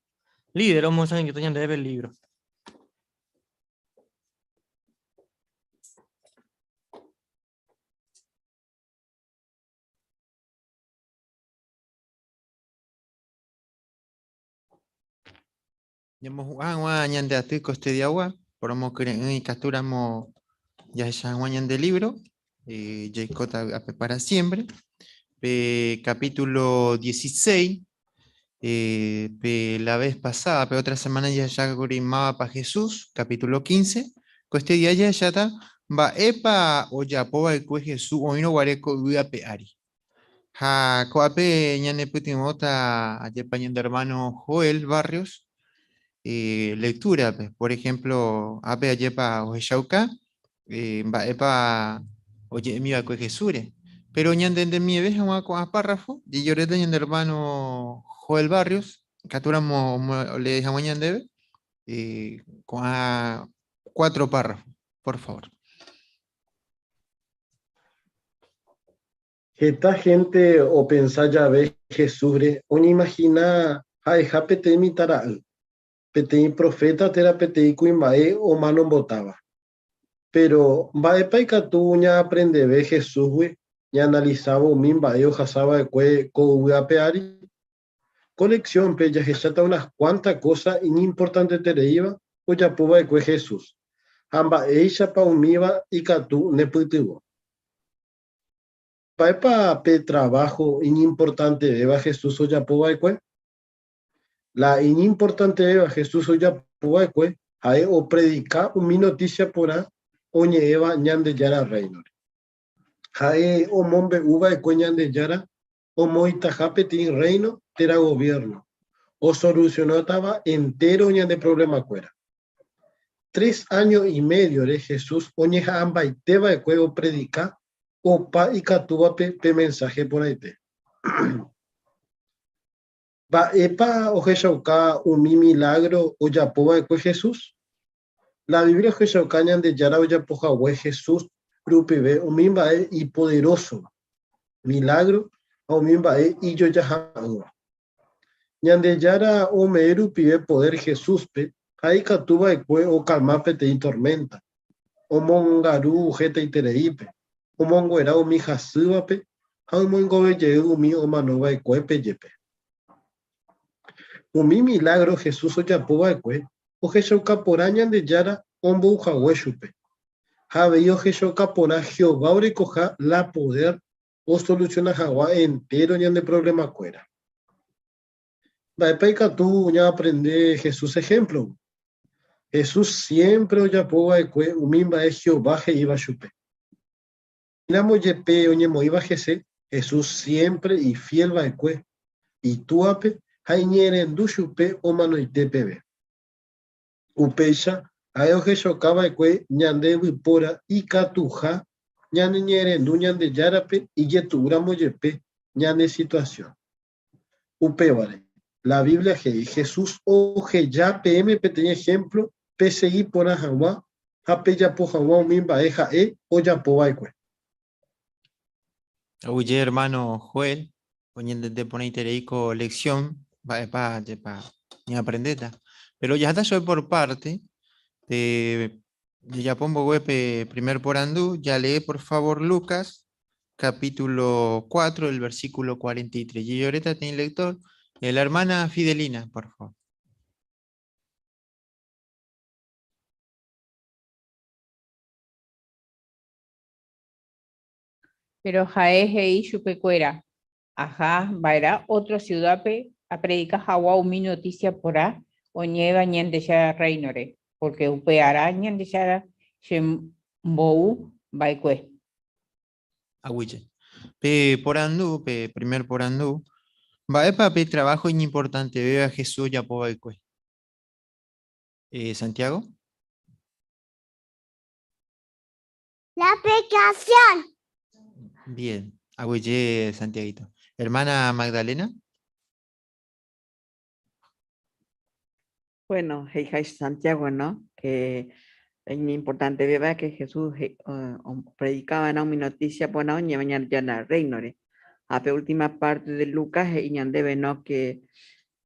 S7: líder o monsan que tenían de ver libro.
S1: Nyamo agua ñande atu coste de agua, promo que en captura mo ya esa de libro, Jaicota para siempre, capítulo 16, la vez pasada, pero otra semana ya gurimaba para Jesús, capítulo 15, coste día ya está, va epa o ya poba el cue Jesús o no guareco uya peari. Ha coape ñane putimota a de hermano Joel Barrios. Lectura, por ejemplo, ape ayepa ojeshauka, epa oye mi va Jesure, pero ñande de mi vez a párrafo, y yo le doy en hermano Joel Barrios, capturamos le dejamos ñande con a 4 párrafos, por favor.
S6: Esta gente o pensar ya ve Jesure, uno imagina ay japete imitará petei profeta tera petei kuimae o mano botaba. Pero vae paikatu ña aprende ve Jesús we ña analizaba o mimba o jasaba de cue co peari. Colección pe ya hechata unas cuantas cosas importantes tereiva o ya puba de cue Jesús. Amba eisha pa umiva y catu neputivo. Paepa pe trabajo importante eva Jesús o ya puba de cue. La inimportante Eva Jesús oya pueque ae o predica mi noticia pora oñe Eva ñande yara reino. Ae o mombe uva e ñande yara o moita japetín reino tera gobierno. O solucionó estaba entero ñande problema cuera. 3 años y medio de Jesús oñeja amba y teba de cuego predica opa y catuba pe mensaje por ahí. Va epa o jeshauka umi milagro o yapoba de Jesús. La Biblia jeshauka de yara o yapoja we Jesús rupibe o mimba y poderoso milagro o mimba y yo ya ñande yara o me rupibe poder Jesús pe ahí catuba de cue o calmape te y tormenta o mongaru jeta y tereipe o monguera o mi jasubape a mongo belle umi o manova de cue peyepe. Umi milagro Jesús o yapoba de cue o jeshauka poraña de yara ombo ujahueshupe. Javeio jeshauka pora Jehová orekoja la poder o soluciona jagua entero ñande problema cuera. Vaepaika tú ya aprende Jesús ejemplo. Jesús siempre o yapoba de cue umimba es Jehová que iba chupe. Namo yepe oñemo iba Jesús siempre y fiel va de cue. Y tú ape Hainieren dushupe o manoitepebe. Upeisha, ayo jeshokaba ekwe ñande vipora y katuja, ñande ñerendu ñande yarape y yetura moyepe ñande situación. Upevare, la Biblia que Jesús oje ya PM pequeño ejemplo, PCI por ajawa, ape ya po jawa mimba eja o ya po baikwe.
S1: Oye, hermano Joel, poniendo te pone itereico lección. Va, ni aprendeta. Pero ya está yo por parte de Japón web primer por andú, ya lee por favor Lucas, capítulo 4, el versículo 43. Y ahorita tiene lector, la hermana Fidelina, por favor.
S16: Pero jaeje y chupecuera. Ajá, vaera otra ciudad a predicar Hawa mi noticia por a o nieva ñande ya reinore, porque upeara ñande ya shembou baikue.
S1: Aguille. Por andú, primer por andú, va a trabajo importante, veo a Jesús ya po baikue. Santiago.
S9: La aplicación.
S1: Bien, aguille Santiaguito. Hermana Magdalena.
S11: Bueno, Santiago, ¿no? Que es importante ver que Jesús predicaba en una noticia por una mañana ya en el reino. A la última parte de Lucas y ñande no que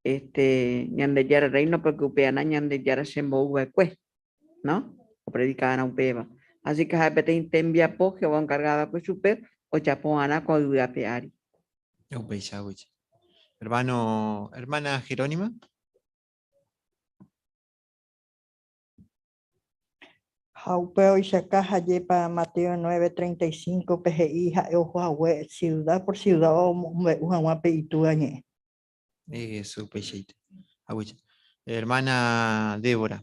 S11: ñande ya el reino porque upeana ñande ya se movió ¿no? O predicaban a upeva. Así que a veces te envía po que va encargada pues super o chapoana con duda peari.
S1: Hermana Jerónima.
S13: Jaupeo y Shacaja lleva Mateo 9:35 PGI Jaehue ciudad por ciudad o peituañe.
S1: Eso, peixeite. Hermana Débora.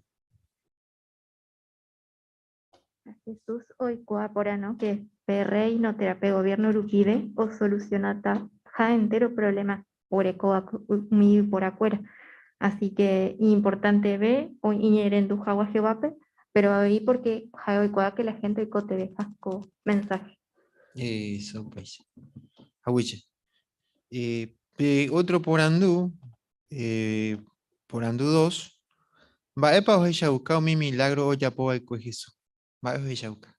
S12: Jesús hoy coaporano que perrey no terapia gobierno urukide o solucionata ja entero problema orecoa mi por afuera. Así que importante ve o inherente jawa jevape, pero ahí porque ja hoy coa que la gente cote deja con mensaje.
S1: Eso, peixe. Aguille. Otro por andú 2. Va epa o ella buscado mi milagro o ya po el Jesús. Va o ella busca.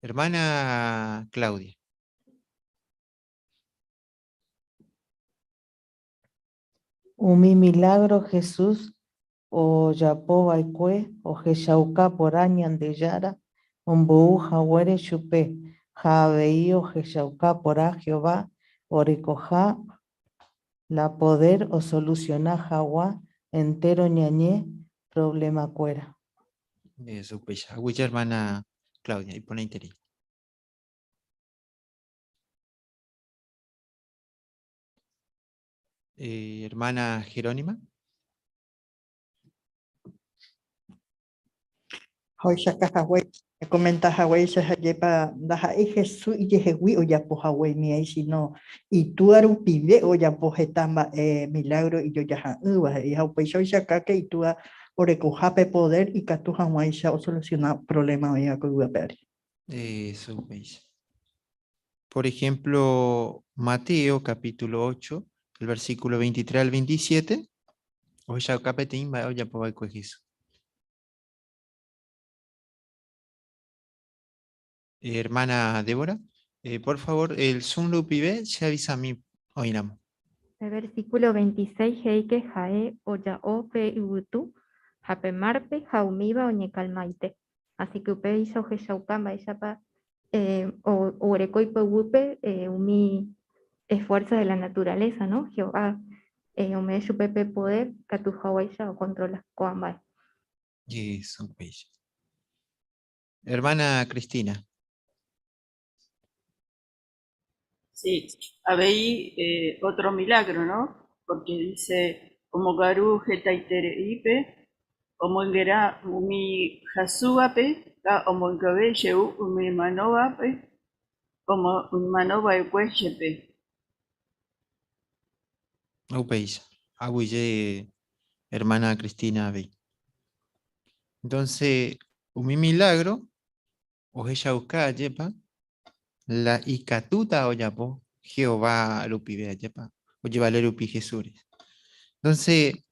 S1: Hermana Claudia.
S13: Mi milagro Jesús o yapo baikue o jeshauka por añan de yara ombou jawere chupe javei o jeshauka por a Jehová orekoja la poder o solucionar jawa entero ñañé problema cuera.
S1: Eso, pues, aguilla hermana Claudia, y pone interés. Hermana Jerónima.
S13: Hoy saca Hawái, comenta Hawái, se lleva daja y Jesús y Jehui o ya po Hawái mi ahí si no y tú aru pibe o ya po jetamba milagro y yo ya uva y Hawái soy saca que y tú orecojape poder y que tú Hawái se solucionar problema hoy a que ver.
S1: Eso, pues. Por ejemplo, Mateo capítulo 8, el versículo 23 al 27. O ya capetín va ya por el Jesús. Hermana Débora, por favor, el Zoom lo pibe, se avisa a mí. Oinamos.
S8: El versículo 26, Heike Jae Oya Ope Ibutu, Japemarpe, Jaumiba Oñecalmaite. Así que Upe hizo Jeshaucamba, Ishapa, o Ureco y Pewupe, Umi esfuerzo de la naturaleza, ¿no? Jehová, Ome Chupepe poder, Catujawaisha o controla, Coambay.
S1: Eso, pues. Hermana Cristina.
S15: Sí, habéis otro milagro, ¿no? Porque dice, como Garu Ipe, como Ingera Umi Hasuape, como Gabe Sheu Umi Manoape, como un Manova Equeshepe.
S1: Upeis. Abuye, hermana Cristina, ve. Entonces, un milagro, o ella busca yepa, la icatuta o yapo, Jehová lupi yepa, o lleva lupi Jesús. Entonces,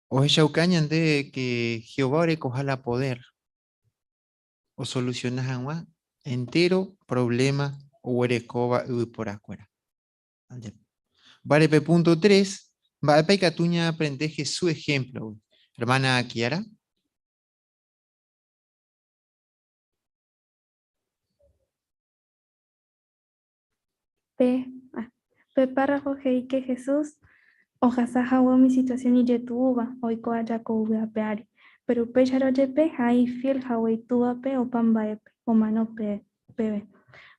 S1: o ella ucañan de que Jehová ore cojala poder, o solucionas agua entero problema o erecoba y por afuera. Vale, punto 3, va a catuña aprende Jesús ejemplo. Hermana Kiara.
S12: Pe párrafo que Jesús, ojasaja mi situación y yetuba, hoy coaya coubea peari, pero pe charoyepe, ahí fiel hawai tuape o pambaepe, o mano pebe.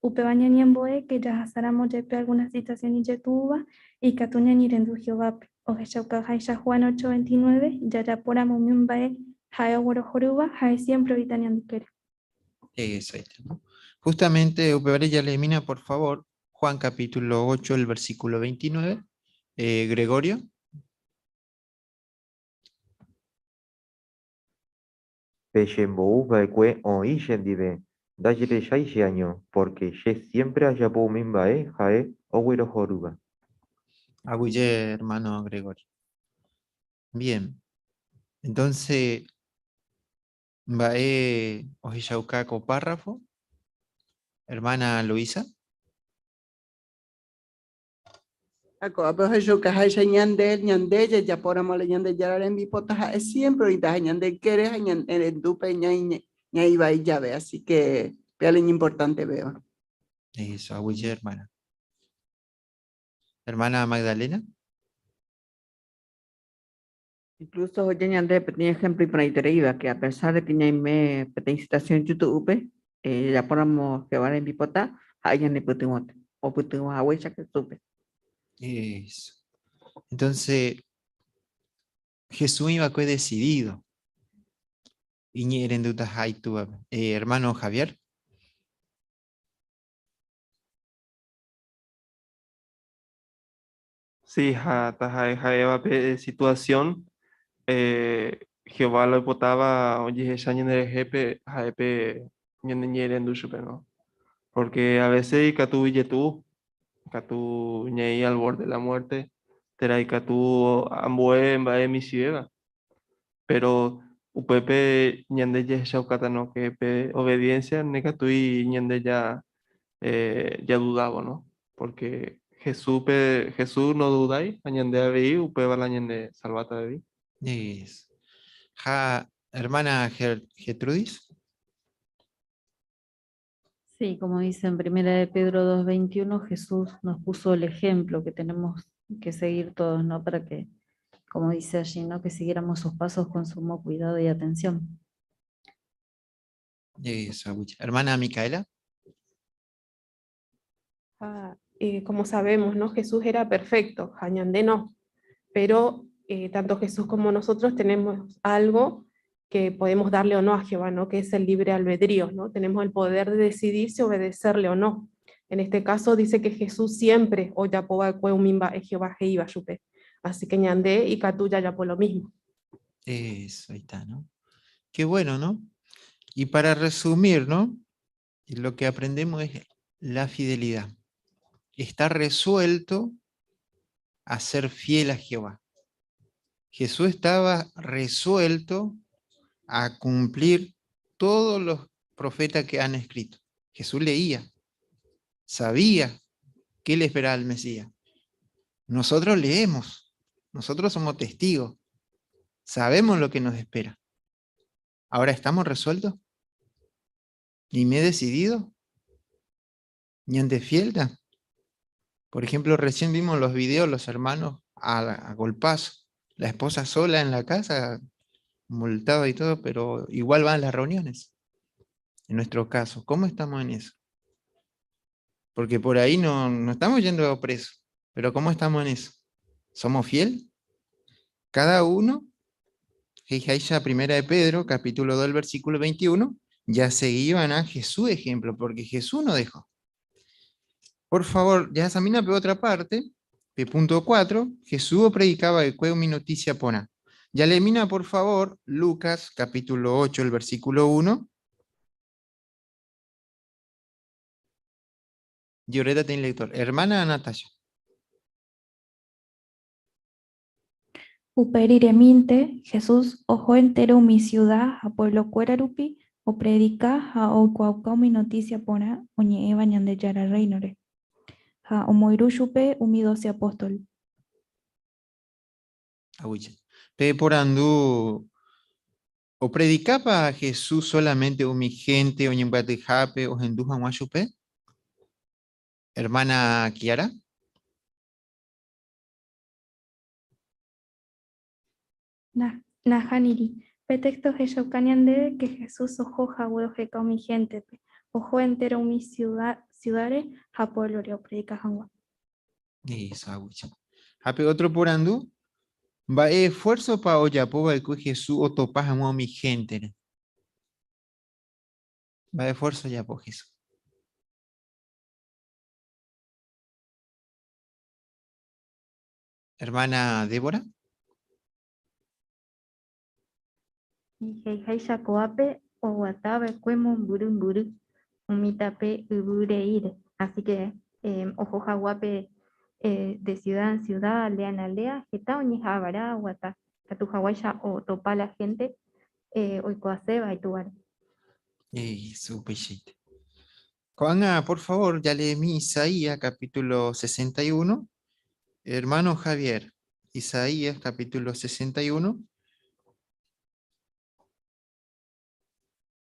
S12: Upe bañaniamboe que ya hasaramo yepe alguna situación y yetuba, y catuña ni rendu Jehovape, o jeshauka jaisha Juan 8:29, ya ya por amumimbae, hae joruba, hae siempre vitanian dikere.
S1: Eso, ¿no? Justamente, Upebre ya le elimina, por favor, Juan capítulo 8, el versículo 29. Gregorio.
S17: Peshembou baekwe o ishendibe, dajire shaishi año, porque ye siempre haya mimbae, jae, o joruba.
S1: Aguille, hermano Gregorio. Bien. Entonces, Bae Ojishaucaco párrafo. Hermana Luisa.
S14: Ako abe yo kahai nyande nyande ya pora mole nyande ya mi pota es siempre y da nyande quiere nyande en dupe ñai va y llave, así que veale importante veo.
S1: Eso, aguille, hermana. Hermana Magdalena.
S11: Incluso hoy ñande tenía ejemplo y para iba que a pesar de que ñai me pete situación YouTube, ya ponemos que van en bipota, hay en putimot o putimos a huella que supe.
S1: Eso. Entonces, Jesús iba a ser decidido. Hermano Javier.
S24: Sí, situación, Jehová lo botaba, oye, esa ñene jepe, jaepe, ñene ñere en duchupe, ¿no? Porque a veces catu ñei al borde de la muerte, terai catu ambue en bae mi ciega. Pero upepe ñande ya shaukata no que pe obediencia necatu y ñande ya ya dudaba, ¿no? Porque Jesús no dudáis, añande a veí, upeba la añande salvata de vi.
S1: Yes. Hermana Gertrudis.
S25: Sí, como dice en 1 de Pedro 2:21, Jesús nos puso el ejemplo que tenemos que seguir todos, ¿no? Para que, como dice allí, ¿no? Que siguiéramos sus pasos con sumo cuidado y atención.
S1: Eso, hermana Micaela.
S19: Como sabemos, ¿no? Jesús era perfecto, Jañandé no, pero tanto Jesús como nosotros tenemos algo que podemos darle o no a Jehová, ¿no? Que es el libre albedrío, ¿no? Tenemos el poder de decidir si obedecerle o no. En este caso dice que Jesús siempre, o ya mimba es Jehová Jeiba Yupe. Así que ñandé y catuya ya por lo mismo.
S1: Eso, ahí está, ¿no? Qué bueno, ¿no? Y para resumir, ¿no? Lo que aprendemos es la fidelidad. Está resuelto a ser fiel a Jehová. Jesús estaba resuelto a cumplir todos los profetas que han escrito. Jesús leía, sabía qué le esperaba al Mesías. Nosotros leemos, nosotros somos testigos, sabemos lo que nos espera. Ahora, ¿estamos resueltos? ¿Y me he decidido? ¿Y ante fielda? Por ejemplo, recién vimos los videos, los hermanos a golpazo, la esposa sola en la casa, multada y todo, pero igual van a las reuniones. En nuestro caso, ¿cómo estamos en eso? Porque por ahí no estamos yendo presos, pero ¿cómo estamos en eso? ¿Somos fiel? Cada uno, ya primera de Pedro, capítulo 2, versículo 21, ya seguían a Jesús ejemplo, porque Jesús no dejó. Por favor, ya examina por otra parte, punto 4, Jesús predicaba el cueo mi noticia pona. Ya le mina, por favor, Lucas, capítulo 8, el versículo 1. Lloreta tiene lector. Hermana Natalia.
S12: Uperireminte, Jesús ojo entero mi ciudad a pueblo cuerarupi o predica a o cuaucao mi noticia pona oñe bañan de yara reinore. Ha omoirushupe umi 12 apóstol.
S1: Pe por andú, o predicaba a Jesús solamente mi gente, oñe jape o hendujan guachupe. Hermana Kiara.
S12: Nahaniri. Pretexto de que Jesús ojo jagüeo jeca mi gente. Ojo entero mi ciudades a pueblo rio predica jangua.
S1: Eso, agüicha. Hape otro por andú. Va esfuerzo pa oyapo va Jesús o topas a mi gente. Va esfuerzo ya por Jesús. Hermana Débora.
S8: Heisha coape o guatabe cuemo burumburu. Umitape ubureire. Así que ojo jaguape de ciudad en ciudad, aldea en aldea, geta oñejabara, guata. Tatu jaguaya o topa la gente, oikoaseba y tuar.
S1: Su pechite. Juana, por favor, ya lee mi Isaías capítulo 61. Hermano Javier, Isaías capítulo 61.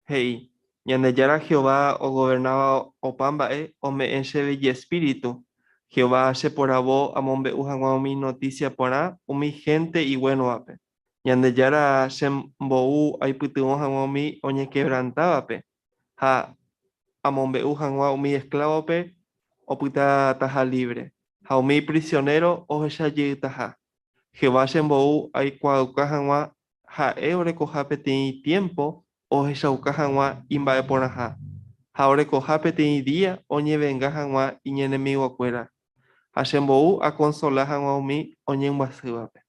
S24: Hey, ñandejara Jehová o gobernaba o pamba o me encheve y espíritu. Jehová se por abo amombe ujangua mi noticia porá mi gente y bueno ape. Ñandejara se mbou aiputuo hangua mi oñe quebrantaba pe. Ha amombe ujangua mi esclavo pe o puta taja libre. Ha mi prisionero o hechaye taja. Jehová se mbou aikuauka hangua ha recoja peti tiempo o hechauka hag̃ua imba'eporãha. Ha orekoha peteĩ dia oñevenga hag̃ua iñenemiguakuéra. Ha chembou a consola hag̃ua umi oñemguasývape.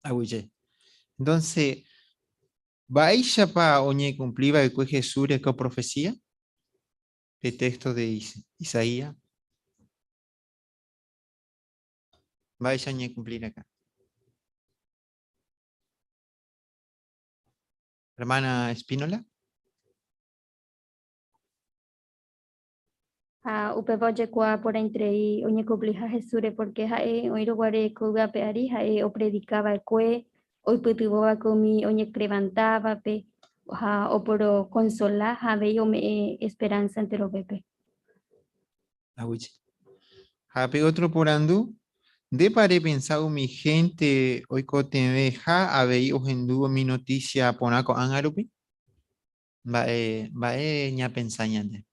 S1: Aguille. Entonces, ¿vaishapa oñe cumpliva el que Jesús con profecía? El texto de Isaías. Vaisha oñe cumplir acá. Hermana Espínola.
S8: Upevoye kwa por entre oñe cuplija Jesús porque oiro guare kuga peari o predicaba el cue hoy putuba comi oñe levantaba pe o por consolar veio me esperanza entero pepe.
S1: Aguille. Hape otro por andú. De pare pensado mi gente hoy cotemeja habéis ojenduo mi noticia ponaco angarupi. Va ña pensañante.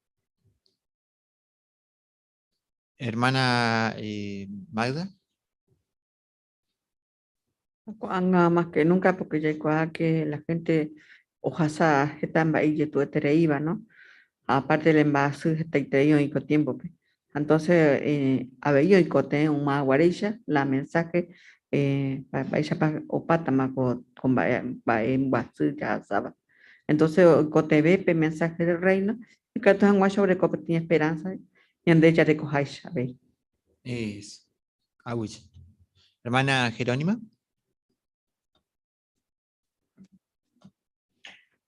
S1: Hermana Magda.
S11: Nada más que nunca, porque ya que la gente ojasa están ahí tu iba, ¿no? Aparte del envase está y con tiempo. Entonces, había y cote un más guarilla, la mensaje, vaya para o pata más con va en ya sabes. Entonces, Cotebepe, mensaje del reino, y que tú en sobre que tiene esperanza, y ande ya recojáis, ¿sabéis?
S1: Es. Aguich. Hermana Jerónima.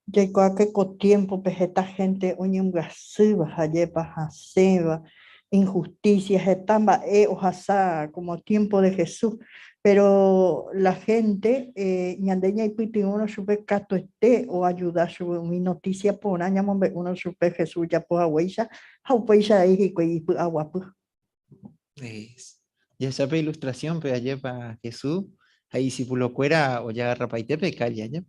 S13: Llegó a que con tiempo, pues esta gente, oye, un gasiva, hallepa, haseba, injusticias, etamba, ojasa, como tiempo de Jesús. Pero la gente, ñandeña y piti, uno supe cato este, o ayudar su mi noticia por año, uno supe Jesús ya por agüeisa, haupeisa ahí, y agua, pues.
S1: Es. Ya sabe ilustración, pero allá para Jesús, ahí discípulo cuera o ya rapaitepe, calle, ya.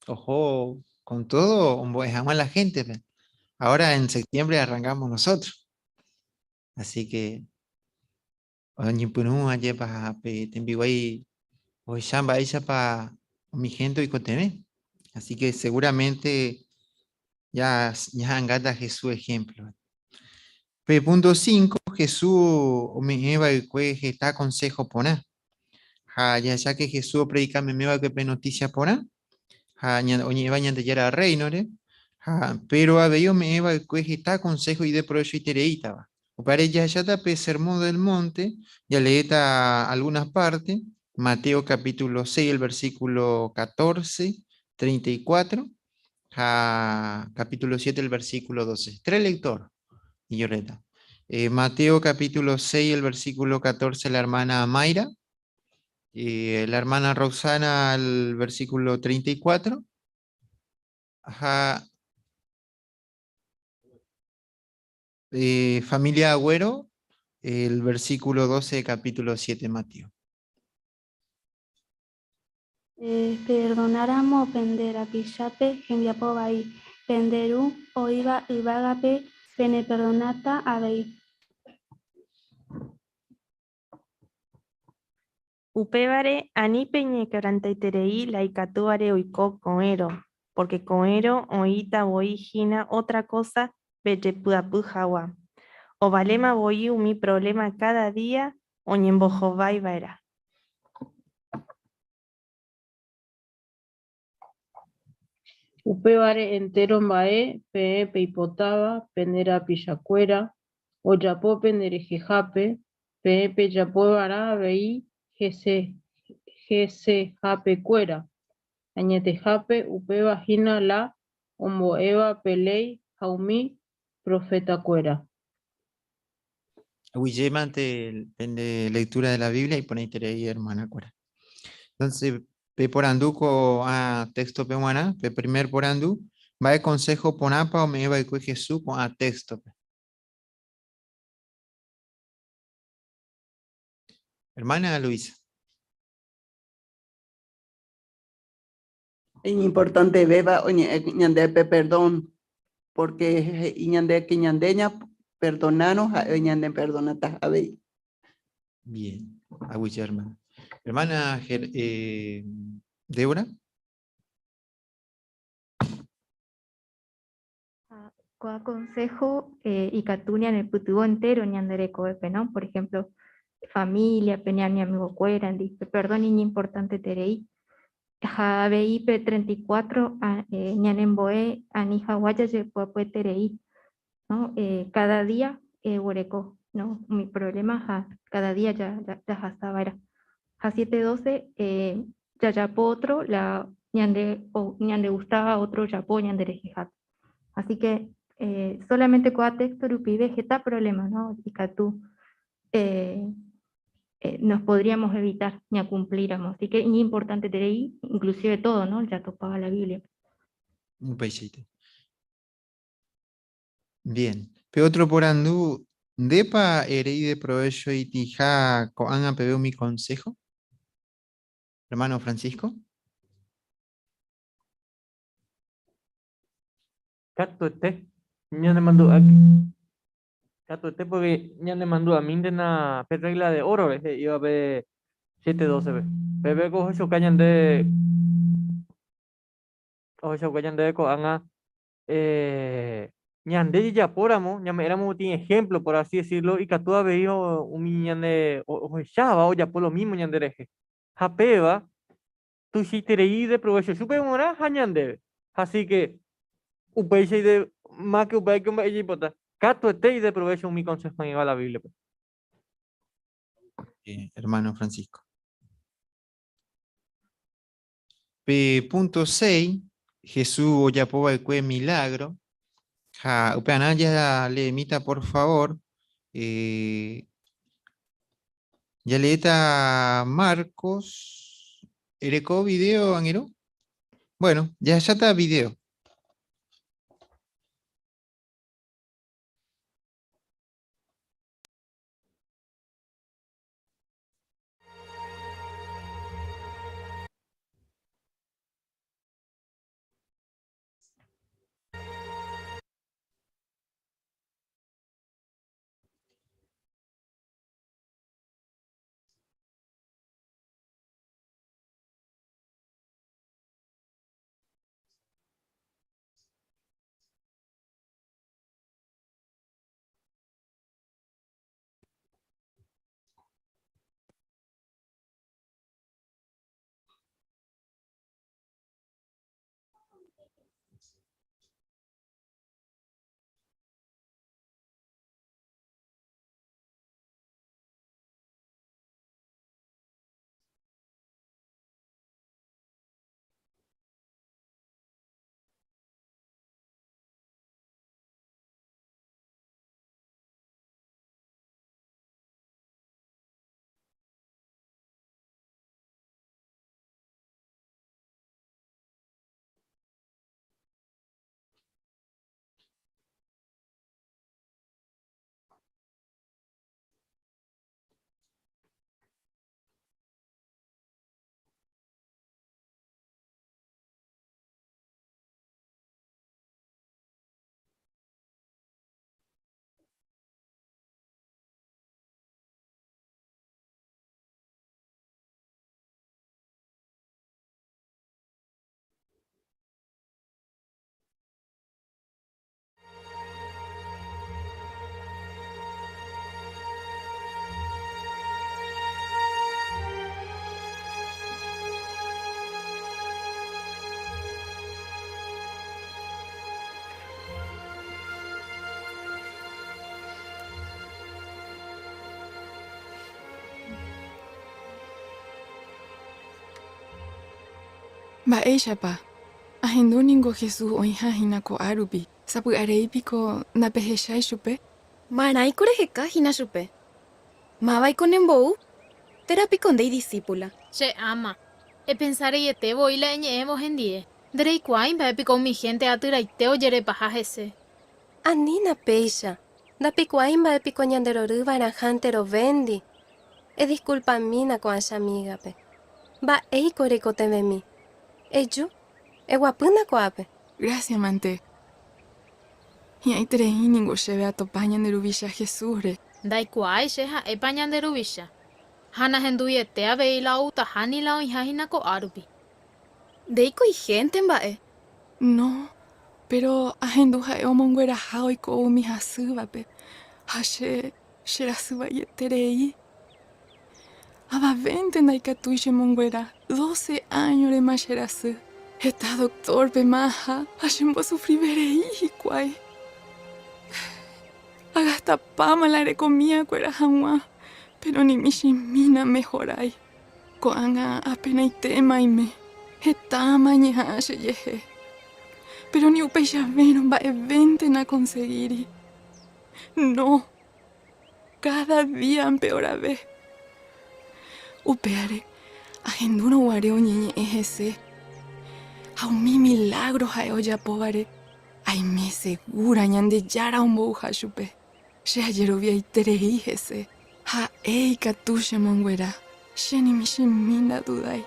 S1: Ojo, con todo, dejamos a la gente. Pe. Ahora en septiembre arrancamos nosotros. Así que, oye, punu allá para Tembiway, o Shamba, ella para mi gente y Coteme. Así que seguramente ya angata Jesús ejemplo. Punto 5, Jesús, o me eva y que está consejo pona. Ya que Jesús predica me eva que noticia pona. Oye, vayan de yara reino, ¿eh? Pero a ver, me eva que está consejo y de provecho y tereita va. O para ella ya tape sermón del monte, ya leeta algunas partes, Mateo capítulo 6, el versículo 14, 34, capítulo 7, el versículo 12. Tres lectores, y yo leeta. Mateo capítulo 6, el versículo 14, la hermana Mayra, la hermana Roxana, el versículo 34. Ajá. Familia Agüero, el versículo 12, capítulo 7, Mateo.
S12: Perdonáramos pender a pichape, gembiapobai, penderu, oiva, ibagape, pene perdonata, abei.
S3: Upébare anípeñe carantaiterei laicatuare oiko coero, porque coero oíta boígina otra cosa bechepuapu jawa. O valema boí mi problema cada día, oñembojovai vaera.
S16: Upevare entero mbae, pe peipotaba, pendera pillacuera, o yapó penderejejape, pe yapó vara vei, gese jape cuera. Añete jape, upe vagina la, ombo eva pelei, jaumi, profeta cuera.
S1: Huillemante de lectura de la Biblia y ponéis ahí, hermana cuera. Entonces, pe por anduco a texto pehuana, pe primer por andú, va de consejo ponapa o me va y Jesús con a texto. Hermana Luisa.
S14: Es importante beba oye ñandepe perdón porque ñande que ñandeña perdonanos ñande perdonata a ver.
S1: Bien, aguilla hermana. Hermana Débora.
S8: Coa consejo y catunia en el putubo entero ñandereco, ¿no? Por ejemplo, familia, peña mi amigo cueran, perdón, niña importante terei. BIP 34, ñanemboe, anija guaya, puede terei, ¿no? Cada día, huereco, ¿no? Mi problema, cada día ya estaba, era. A 712, ya otro, la ñande gustaba otro, ya ñande rejejat. Así que solamente con texto rupi está problema, ¿no? Y que tú nos podríamos evitar ni a cumplíramos. Así que es importante tener ahí, inclusive todo, ¿no? Ya topaba la Biblia.
S1: Un paisito. Bien. Pero otro por andú, depa erei de provecho y tija coan apebeu mi consejo. Hermano Francisco.
S7: Cato este, ya le mandó aquí. Cato este porque ya le mandó a mí de una regla de oro, iba a ver 7-12, bebé cojo eso cañan de coanga, ñande ya poramo, ya me éramos un ejemplo, por así decirlo, y que tú habías veído un ñande, o ya ya por lo mismo ñandereje. Japeva, tú si te reí de provecho, supe una ñande. Así que, upeixe de más que upei que un ella hipota. Cato y de provecho mi consejo en la Biblia. Pues.
S1: Hermano Francisco. Punto 6. Jesús oyapoba el cue milagro. Ja, upeanaya le emita, por favor. Ya leeta Marcos. ¿Ereco video, Angelo? Bueno, ya está video.
S5: Mba'éichapa, ahendúniko Jesús oĩhahína ko árupi, sapy'aréipiko napehechái chupe.
S18: Maraíko rehekahína chupe. Máva'iko nembou, térapiko ndéi discípula.
S21: Che ama, epensarei voíla eñe'ẽvo hendie. Ndereikuaái mba'épiko umi gente atyraite ojerepaha hese.
S18: Anína péicha, ndapikuaái mba'épiko ñanderorýva'erã hánterovéndi. Disculpamína ko'ácha amígape. Mba'éiko reikotevẽmi. Eju, eguapýna ko'ápe.
S5: Gracias, mante. Hi'ãitereíniko chéve atopa ñanderuvicha Jesúsre.
S21: Ndaikuaái che ha'épa ñanderuvicha. Ha nahenduviete avei la outaháni la oĩhahína ko árupi.
S18: Ndéiko igénte mba'e.
S5: No, pero ahendu ha'e omongueraha oiko umi hasývape. Ha cherasývaieterei. Avavénte ndaikatúi chemonguera. 12 años rema cherasy. Heta doctorpe maha. Ha chembosufriverei hikuái. Agastapáma la recomíakuéra hag̃ua. Pero ni michimína mejorai. Ko'ág̃a apenaitémaime. Hetáma ñeha'ã chejehe. Pero ni upeichavéro mba'evéntena conseguiri. No. Cada día empeora vez. Upéare ahendúrõ guare oñeñe'ẽ hese. Ha umi milagro ha'e ojapóvare. Aime segura ñandejára ombouha chupe. Che ajeroviaiterei hese. Ha'éi katu chemonguera. Che ni michimínda dudái.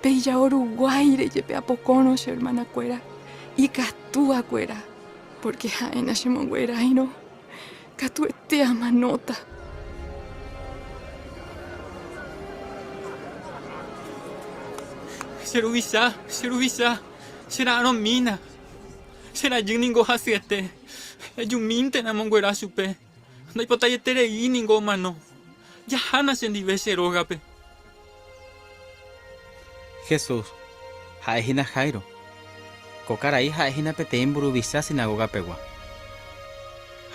S5: Peija Uruguaire jepe apokórõ che hermanakuéra. Ikatúvakuéra. Porque ha'éna chemongueraírõ. Katuetéma manóta.
S7: Cheruvisa, chera'ãrõmína. Cherajýningo hasyete. Ejumíntena monguera chupe. Ndaipotaietéreingo mano. Jahána chendive che rógape.
S22: Jesús, ha'éhína Jairo.
S2: Kokarai ha'ehína peteĩ mburuvisa sinagoga pegua.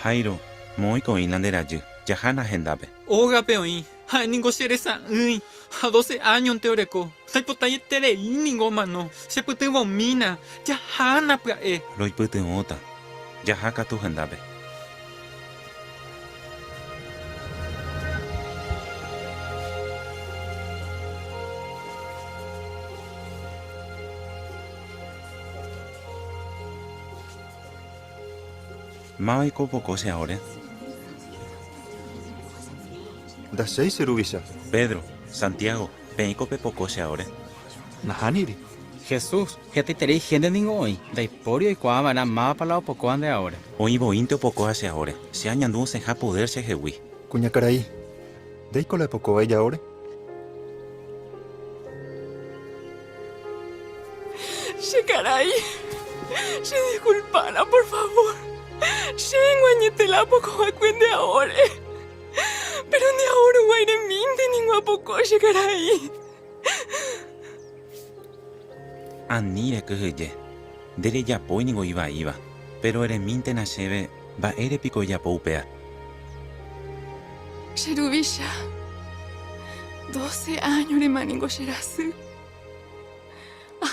S4: Jairo, moiko inanderaje, jahana hendape.
S20: Ógape oĩ, ha'éniko cheresa'ỹi, ha 12 años teoreko. Saipotaiterei ningo mano, chepytyvõmína, jahána pya'e.
S4: Roipytyvõta, jaha katu hendape. Mavaiko pokose ahora.
S10: Das seis Rubisa.
S4: Pedro, Santiago, peíkope pokose ahora.
S2: Nahaniri. Jesús, hetaiterei gente ningo hoy. Daiporio y kuavana más para la opocoan de ahora.
S4: Oivoínte opoko hace ahora. Se añandú se ha poder se jehui.
S10: Cuñacaray. Deiko la poco ella ahora.
S5: Shekarai. Se disculpara, por favor. Shenguañetela poco de ahora. Pero de ahora guaire minte ningua poco Shekarai.
S4: Anire que dere yapoi ningo iba. Pero ere minte na sebe va ere pico yapo upea.
S5: Cherubisha. 12 años de maningo Sherasu.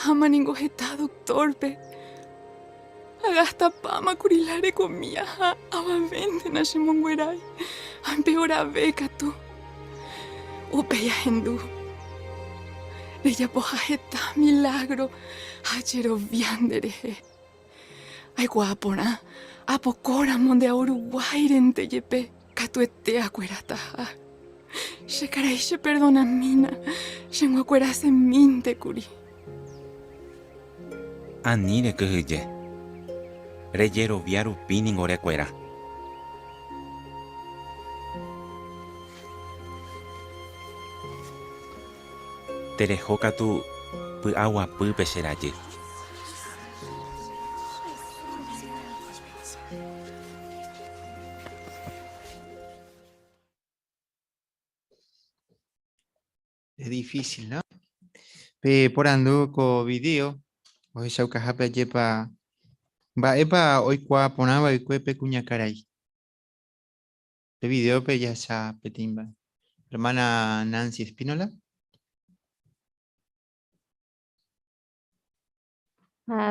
S5: Ama ningo heta doctorpe. Agasta pama curilare comía abavente na shimonguerai. Ampeora beca tu. Upeya hendu. Ella poja heta milagro. Hachero viandereje. Ay guapona. Apocora monde a Uruguay rente yepe. Catuete acuerataja. Shekarai she perdona mina. Shenguacuerase minte curi.
S4: Anire que reyero viaru piningo recuera. Terejoka tu agua pupe seraye.
S1: Es difícil, ¿no? Por ando con video, o esa ucajape yepa, va epa hoy cua ponaba y cuepe cuña caray. El video pe ya sa petimba. Hermana Nancy Espínola.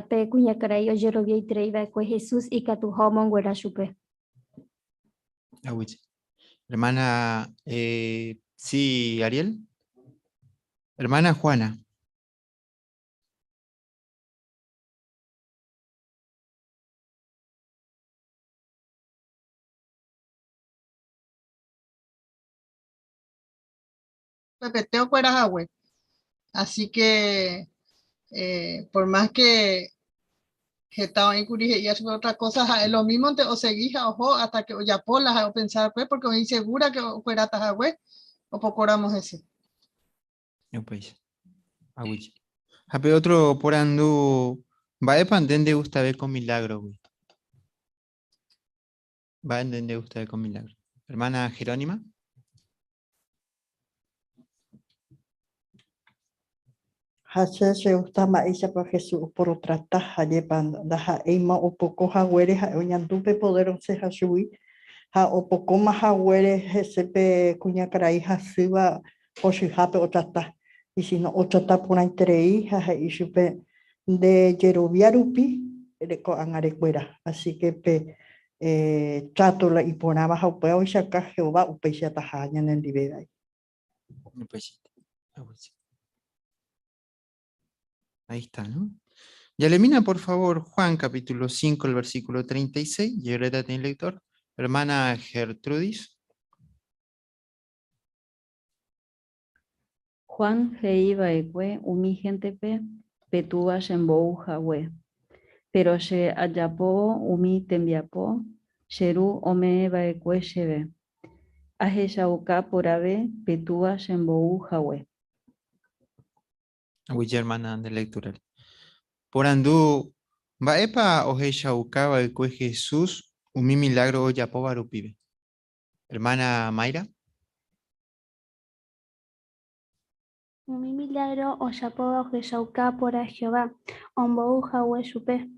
S8: Pe cuña caray o yero vi treiva con Jesús y que tu homon guera chupe.
S1: Hermana, sí, Ariel. Hermana Juana.
S22: Pepeteo Cuerajahue. Así que por más que estaba en Curije y hacer otra cosa, es lo mismo te o seguís ojo hasta que ya polas o pensar pues porque hoy insegura que fuera tajahue o pocoramos ese.
S1: No pues. Aguich. Hape otro por andu. Va a entender gusta ver con milagro, güey. Va a entender gusta ver con milagro. Hermana Jerónima.
S23: Hace se gusta maíza para Jesús por otra taja llevan daja eima o poco jagueres a oñandupe poder se hasui ha o poco más jagueres sepe cuña caray hasiva o si jape otra taja y si no otra taja por entre hijas y supe de Yeroviarupi de coanarecuera así que pe trato la y ponaba a upeo y saca Jehová upecha tajaña en el libera.
S1: Ahí está, ¿no? Y elimina, por favor, Juan capítulo 5, el versículo 36. Y ahorita tiene lector. Hermana Gertrudis.
S25: Juan heiba ekwe umi gente pe petua shembou jawe. Pero she ayapo umi tembiapo sheru ome baekwe shebe. Aje shauka por ave petua shembou jawe.
S1: Aguilla hermana de lectura. Por andú, va epa oje shauka baekwe Jesús umi milagro yapo barupibe. Hermana Mayra.
S12: Mi milagro o yapoba que yauka por a Jehová, ombou jahue chupe.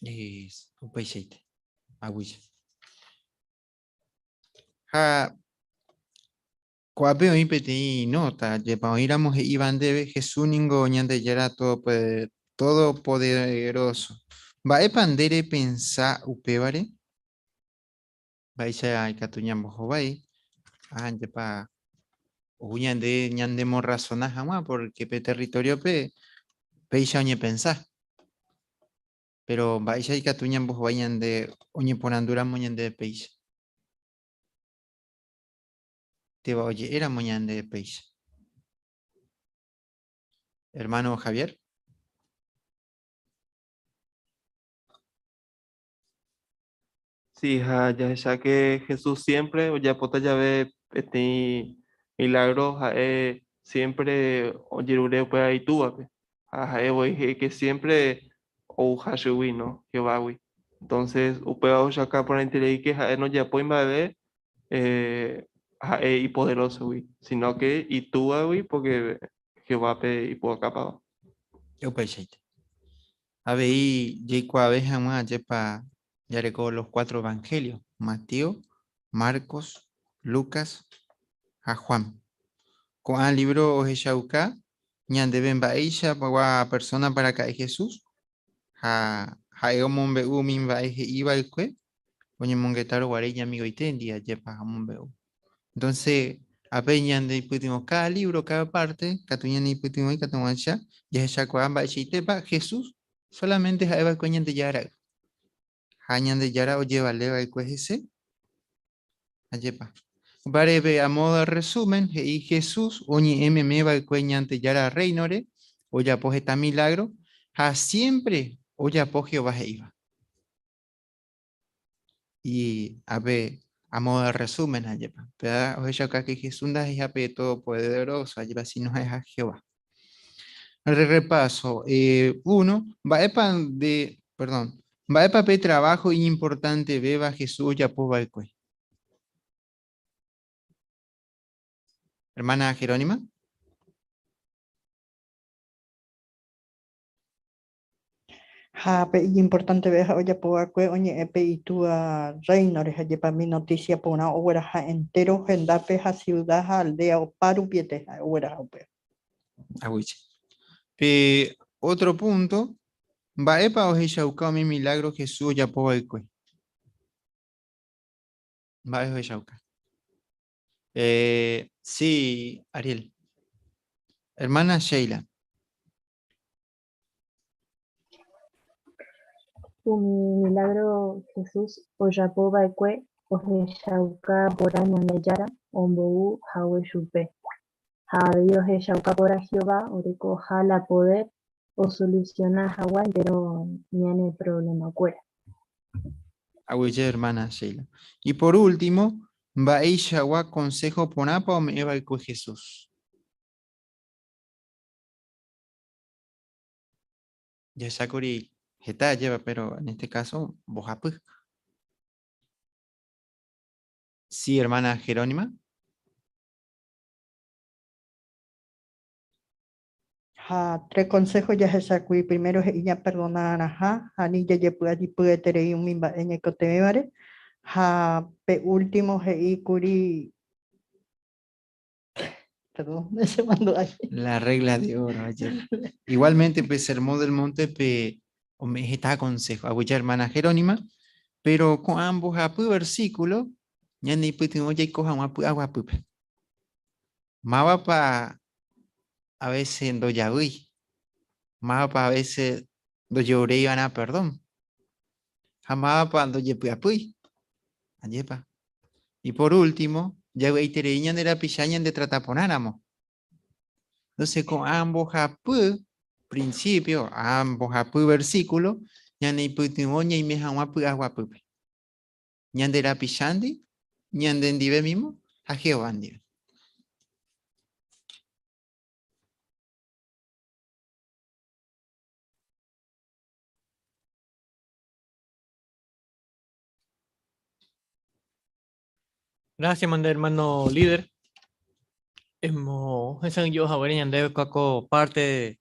S1: Es upeshite. Aguilla. Ha cuape oí peti nota, yepa oíramos iban debe Jesús ningo ñande yara todopoderoso. Va e pandere pensa upevare. Va isa ikatuñambo jobai. Ah, yepa uñande ñandemo razonas jamás porque pe territorio pe isa oñe pensar. Pero va isa ikatuñambo jobai ñande oñe ponandura moñande peisa. Te va oye, era moñande peisa. Hermano Javier.
S24: Sí, ya que Jesús siempre, o ya pota ya ve, este milagros, siempre, o yerure pues ahí tú, voy que siempre, o hashui, ¿no? Jehová, entonces, upea o acá por entender que no ya puede invadir, y poderoso, sino que y tú, porque Jehová y puedo acá.
S1: Yo pensé. A ver, y cuave jamás yepa ya recordó los 4 evangelios: Mateo, Marcos, Lucas, a Juan. Con el libro Ojeshauka, ñan deben baisha para persona para que Jesús, ha eomon beu min baije iba el que, oñe mongetaro guareña amigo itendia yepa hamon beu. Entonces, a peñan de putimos cada libro, cada parte, catuñan y putimos y catumancha, ya se acuerdan baisha itepa Jesús, solamente ha eva coñan de yara. Hañan de yara o lleva leva el cuejese, ayepa. Breve a modo de resumen, y Jesús, oñi me va el cueñan de yara reinore, o ya poje ta milagro, ha siempre, o ya poje o baje iba. Y a ver, a modo de resumen, ayepa. Pero o ya que Jesús da es ape todo poderoso, ayepa si no es a Jehová. El repaso, uno, va epa de, perdón, va epa pe trabajo importante, beba Jesús ya po va el cue. Hermana Jerónima.
S23: Importante ver oye por que oye epe y tu reino de para mi noticia por una hora entero gendape a ciudad aldea o paru piete hora
S1: Aguiche. Otro punto, va epa o hechauca mi milagro Jesús ya po el cue. Va o hechauca. Sí, Ariel. Hermana Sheila.
S6: Un milagro Jesús oyapo baikue ohechauka porã ñanejara ombou hague chupe. Ha debido ohechauka porã Jehová orekoha la poder o soluciona hagua pero ñane problema cuera.
S1: Aguiche, hermana Sheila. Y por último, va Eishawa consejo ponapa o me eva el cue Jesús. Ya Sakuri Geta lleva, pero en este caso, Bojapu. Sí, hermana Jerónima.
S23: Tres consejos ya se sacó. Primero es ella perdonar a ni ya puede tener un mimba en el que te vare. Pe último es curi. Perdón, se mandó ahí.
S1: La regla de oro ayer. Igualmente, pues, Sermón del Monte, o me está consejo, aguilla hermana Jerónima, pero con ambos apu versículos, ya ni putin oye y coja un agua pupe. Mava pa a veces do yahui, mava pa a veces do lloré y van a perdón. Jamás pa do yepu apui, ayepa. Y por último, ya ve tereñan de la pichaña de trataponáramos. Entonces, con ambos apu principio, ambos apu versículo, ya ni putimoña y meja apu agua pupe. Ñande la pichandi, ñande en dive mismo, a Jehová en dive.
S7: Gracias, manda hermano líder. Esa yo ahora ya debe como parte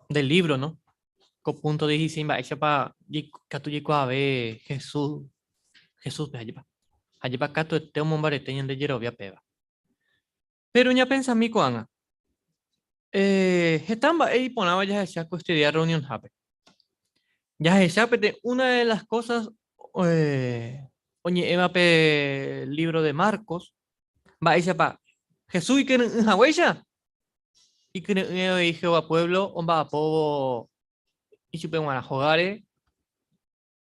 S7: del libro, ¿no? Con punto de Hisimba, esa pa Catuyico a ver Jesús, allí pa Catu, un mombarete en de Yerovia peba. Pero ya pensa mi cuanga. Estamba ahí ponaba ya se estudiar reunión hape. Ya se de una de las cosas, oye, Eva pe libro de Marcos, va a pa Jesús y que en Hawaiia, y que en Jehová pueblo, omba a povo, y chupe a jogare,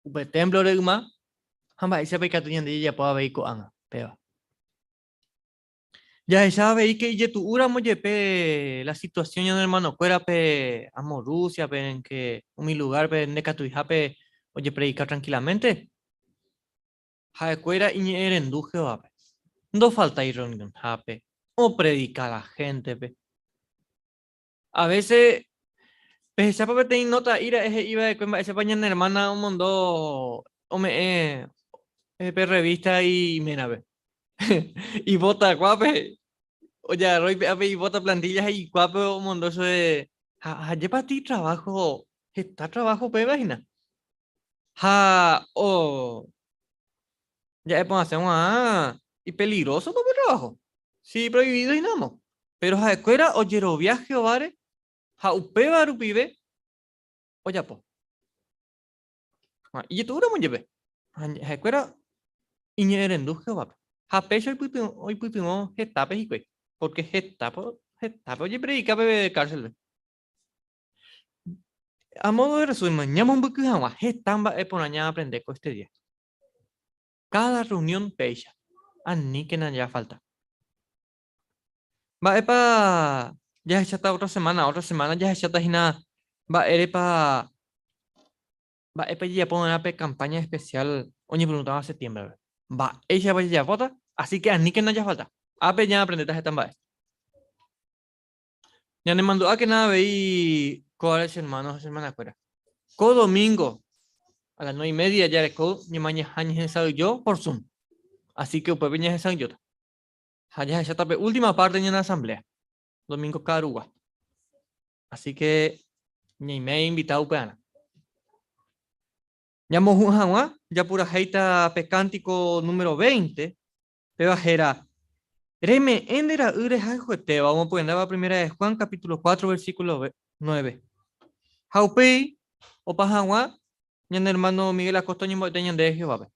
S7: upe templo de uma, hamba ese pe catuñan de ella pueda ver coanga, peba. Ya esa veí que ye tu ura mo pe la situación ya hermano cuera pe amo Rusia pe en que mi lugar pe ne tu hija pe oye predicar tranquilamente. Ja cuera y eren duje va pe. No falta ir reunión jape o predicar a la gente pe. A veces pe esa pe te nota ir ese iba de cuemba ese pañan hermana un mundo o me pe revista y mena pe. Y bota guape. Oye, Roy, y bota plantillas y guapo mondoso de. Lleva ti trabajo. Está trabajo, pe, imagina. Ya es hacer y peligroso para trabajo. Sí, prohibido y nada. Pero ja escuela, oye, lo viaje o vare. Upe varu pibe. Oye, po. Y tú no me lleve. Ja escuela, y ni erenduje va. Pecho hoy pupimo, gestape y cue. Porque gestape, oye, predica de cárcel. A modo de resumen, ñamon buku hawa estamba eponaña aprender con este día. Cada reunión pecha. Ni que ya falta. Va epa ya está otra semana ya está hina va epa ya pone una campaña especial oñe preguntaba septiembre. Va ella va ya vota, así que ni que ya falta. Ape ya aprender estamba. Ya le mandó a que nada veí cuáles hermanos hermanas fuera. Co domingo a las 9:30 ya reco ni mañana años yo por Zoom. Así que pues venía esa yo. Ya está última parte en la asamblea. Domingo Carugua. Así que ni me he invitado para. Ya mojunja ya pura heita pecántico número 20. Pebajera. Reme endera ure te vamos a poner la primera de Juan capítulo 4 versículo 9. Jaupei o pajagua. Ya hermano Miguel Acosta y tenían de Jehová.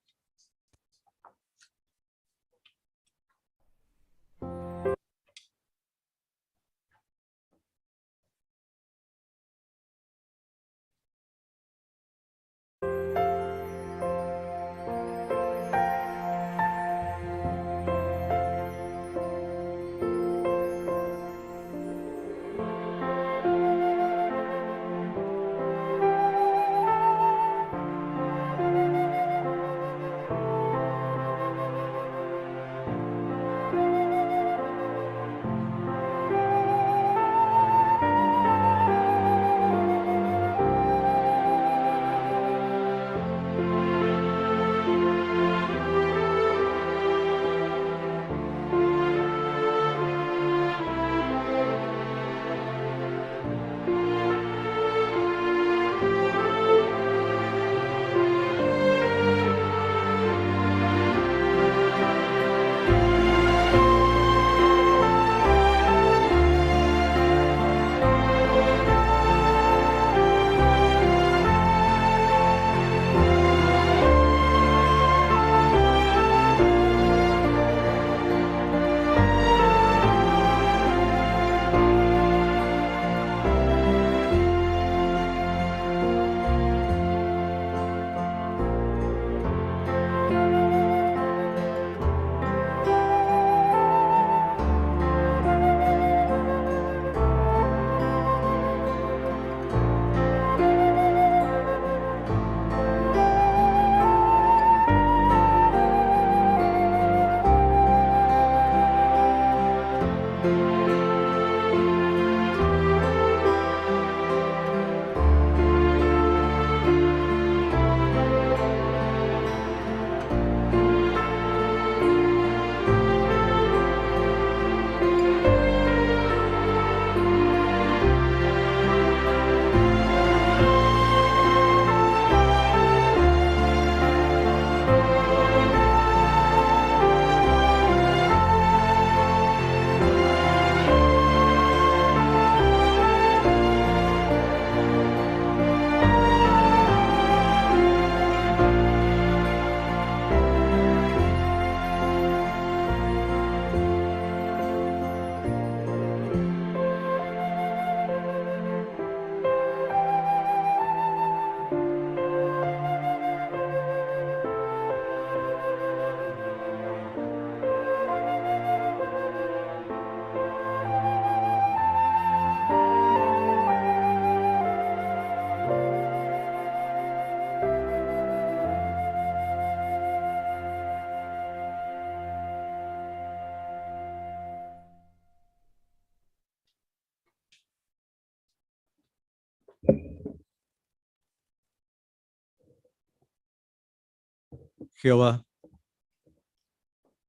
S9: Jehová,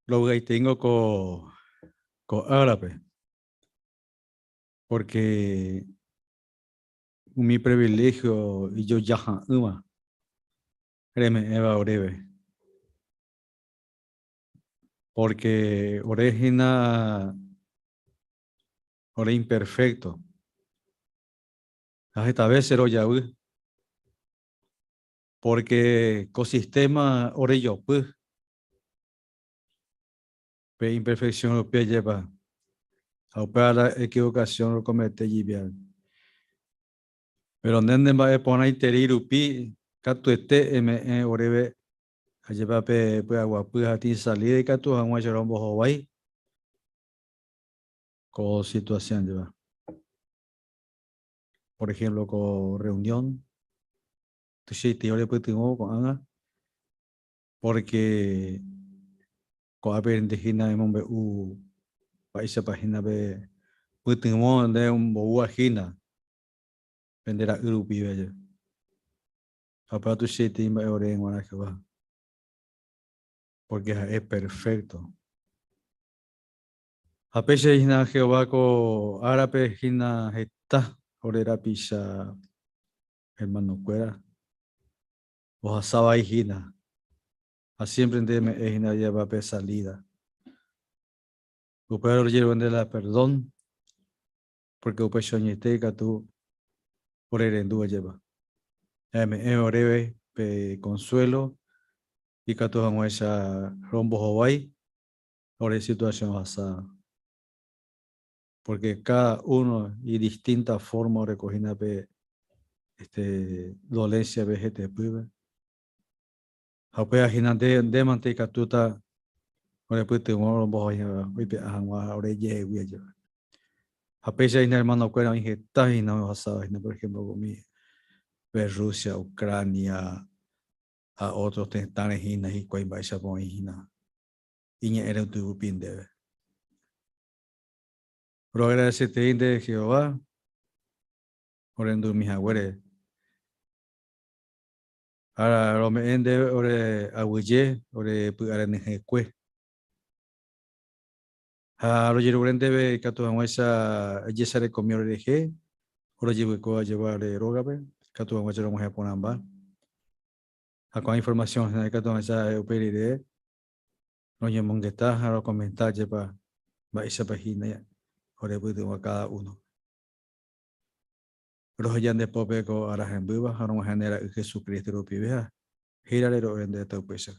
S9: lo que tengo con árabe, porque mi privilegio y yo ya uma, reme eva oreve, porque origina ore imperfecto, esta vez será Yahweh, porque ecosistema ore yo pues, pe imperfección lo pe lleva, a la equivocación lo comete y bien. Pero nende va a poner terirupi, catuete oreve, a llevar pe agua pues a ti salida y catu a un rombo Hawaii, con situación lleva. Por ejemplo, con reunión, tu sí te ole pues tengo con Ana, porque con haber indígena en mombe país página be pues tengo de un boa ajina, vendera urupi bella. Apa tu sí te iba a ore en una que va, porque es perfecto. A pesar de Jehová ko árabe hina está orera pisa hermano cuera o asaba hina a siempre enteme hina lleva pe salida upero llevan de la perdón porque upechoñete ka tu orerendu lleva orebe pe consuelo y ka tu esa rombo Hawaii ore situación asada porque cada uno y distinta forma recogida pe dolencia vegete pibe. Apea hinante de manteca tuta ore pute moro boya wipe ahwa ore ye wiya. Apea ina hermano cuera ingeta y no pasaba por ejemplo con mi Rusia, Ucrania, a otros tentanes hina y cuai baisa con hina. Iña era tu pinde. Pero agradecete de Jehová. Orendo mis agüere. Ahora lo me ende ore aguye ore pugare nejekue. A lo llevurente ve cato esa yesare comió de oro llevo ko llevar de rogabe cato esa lo mujer ponamba. A con información de cato esa operide. No llamon que está a lo comentar lleva va esa página ya. Ore pudo cada uno. Pero ya de pope ko ara en viva a no genera Jesucristo lo pibea. Girale lo vende todo pesa.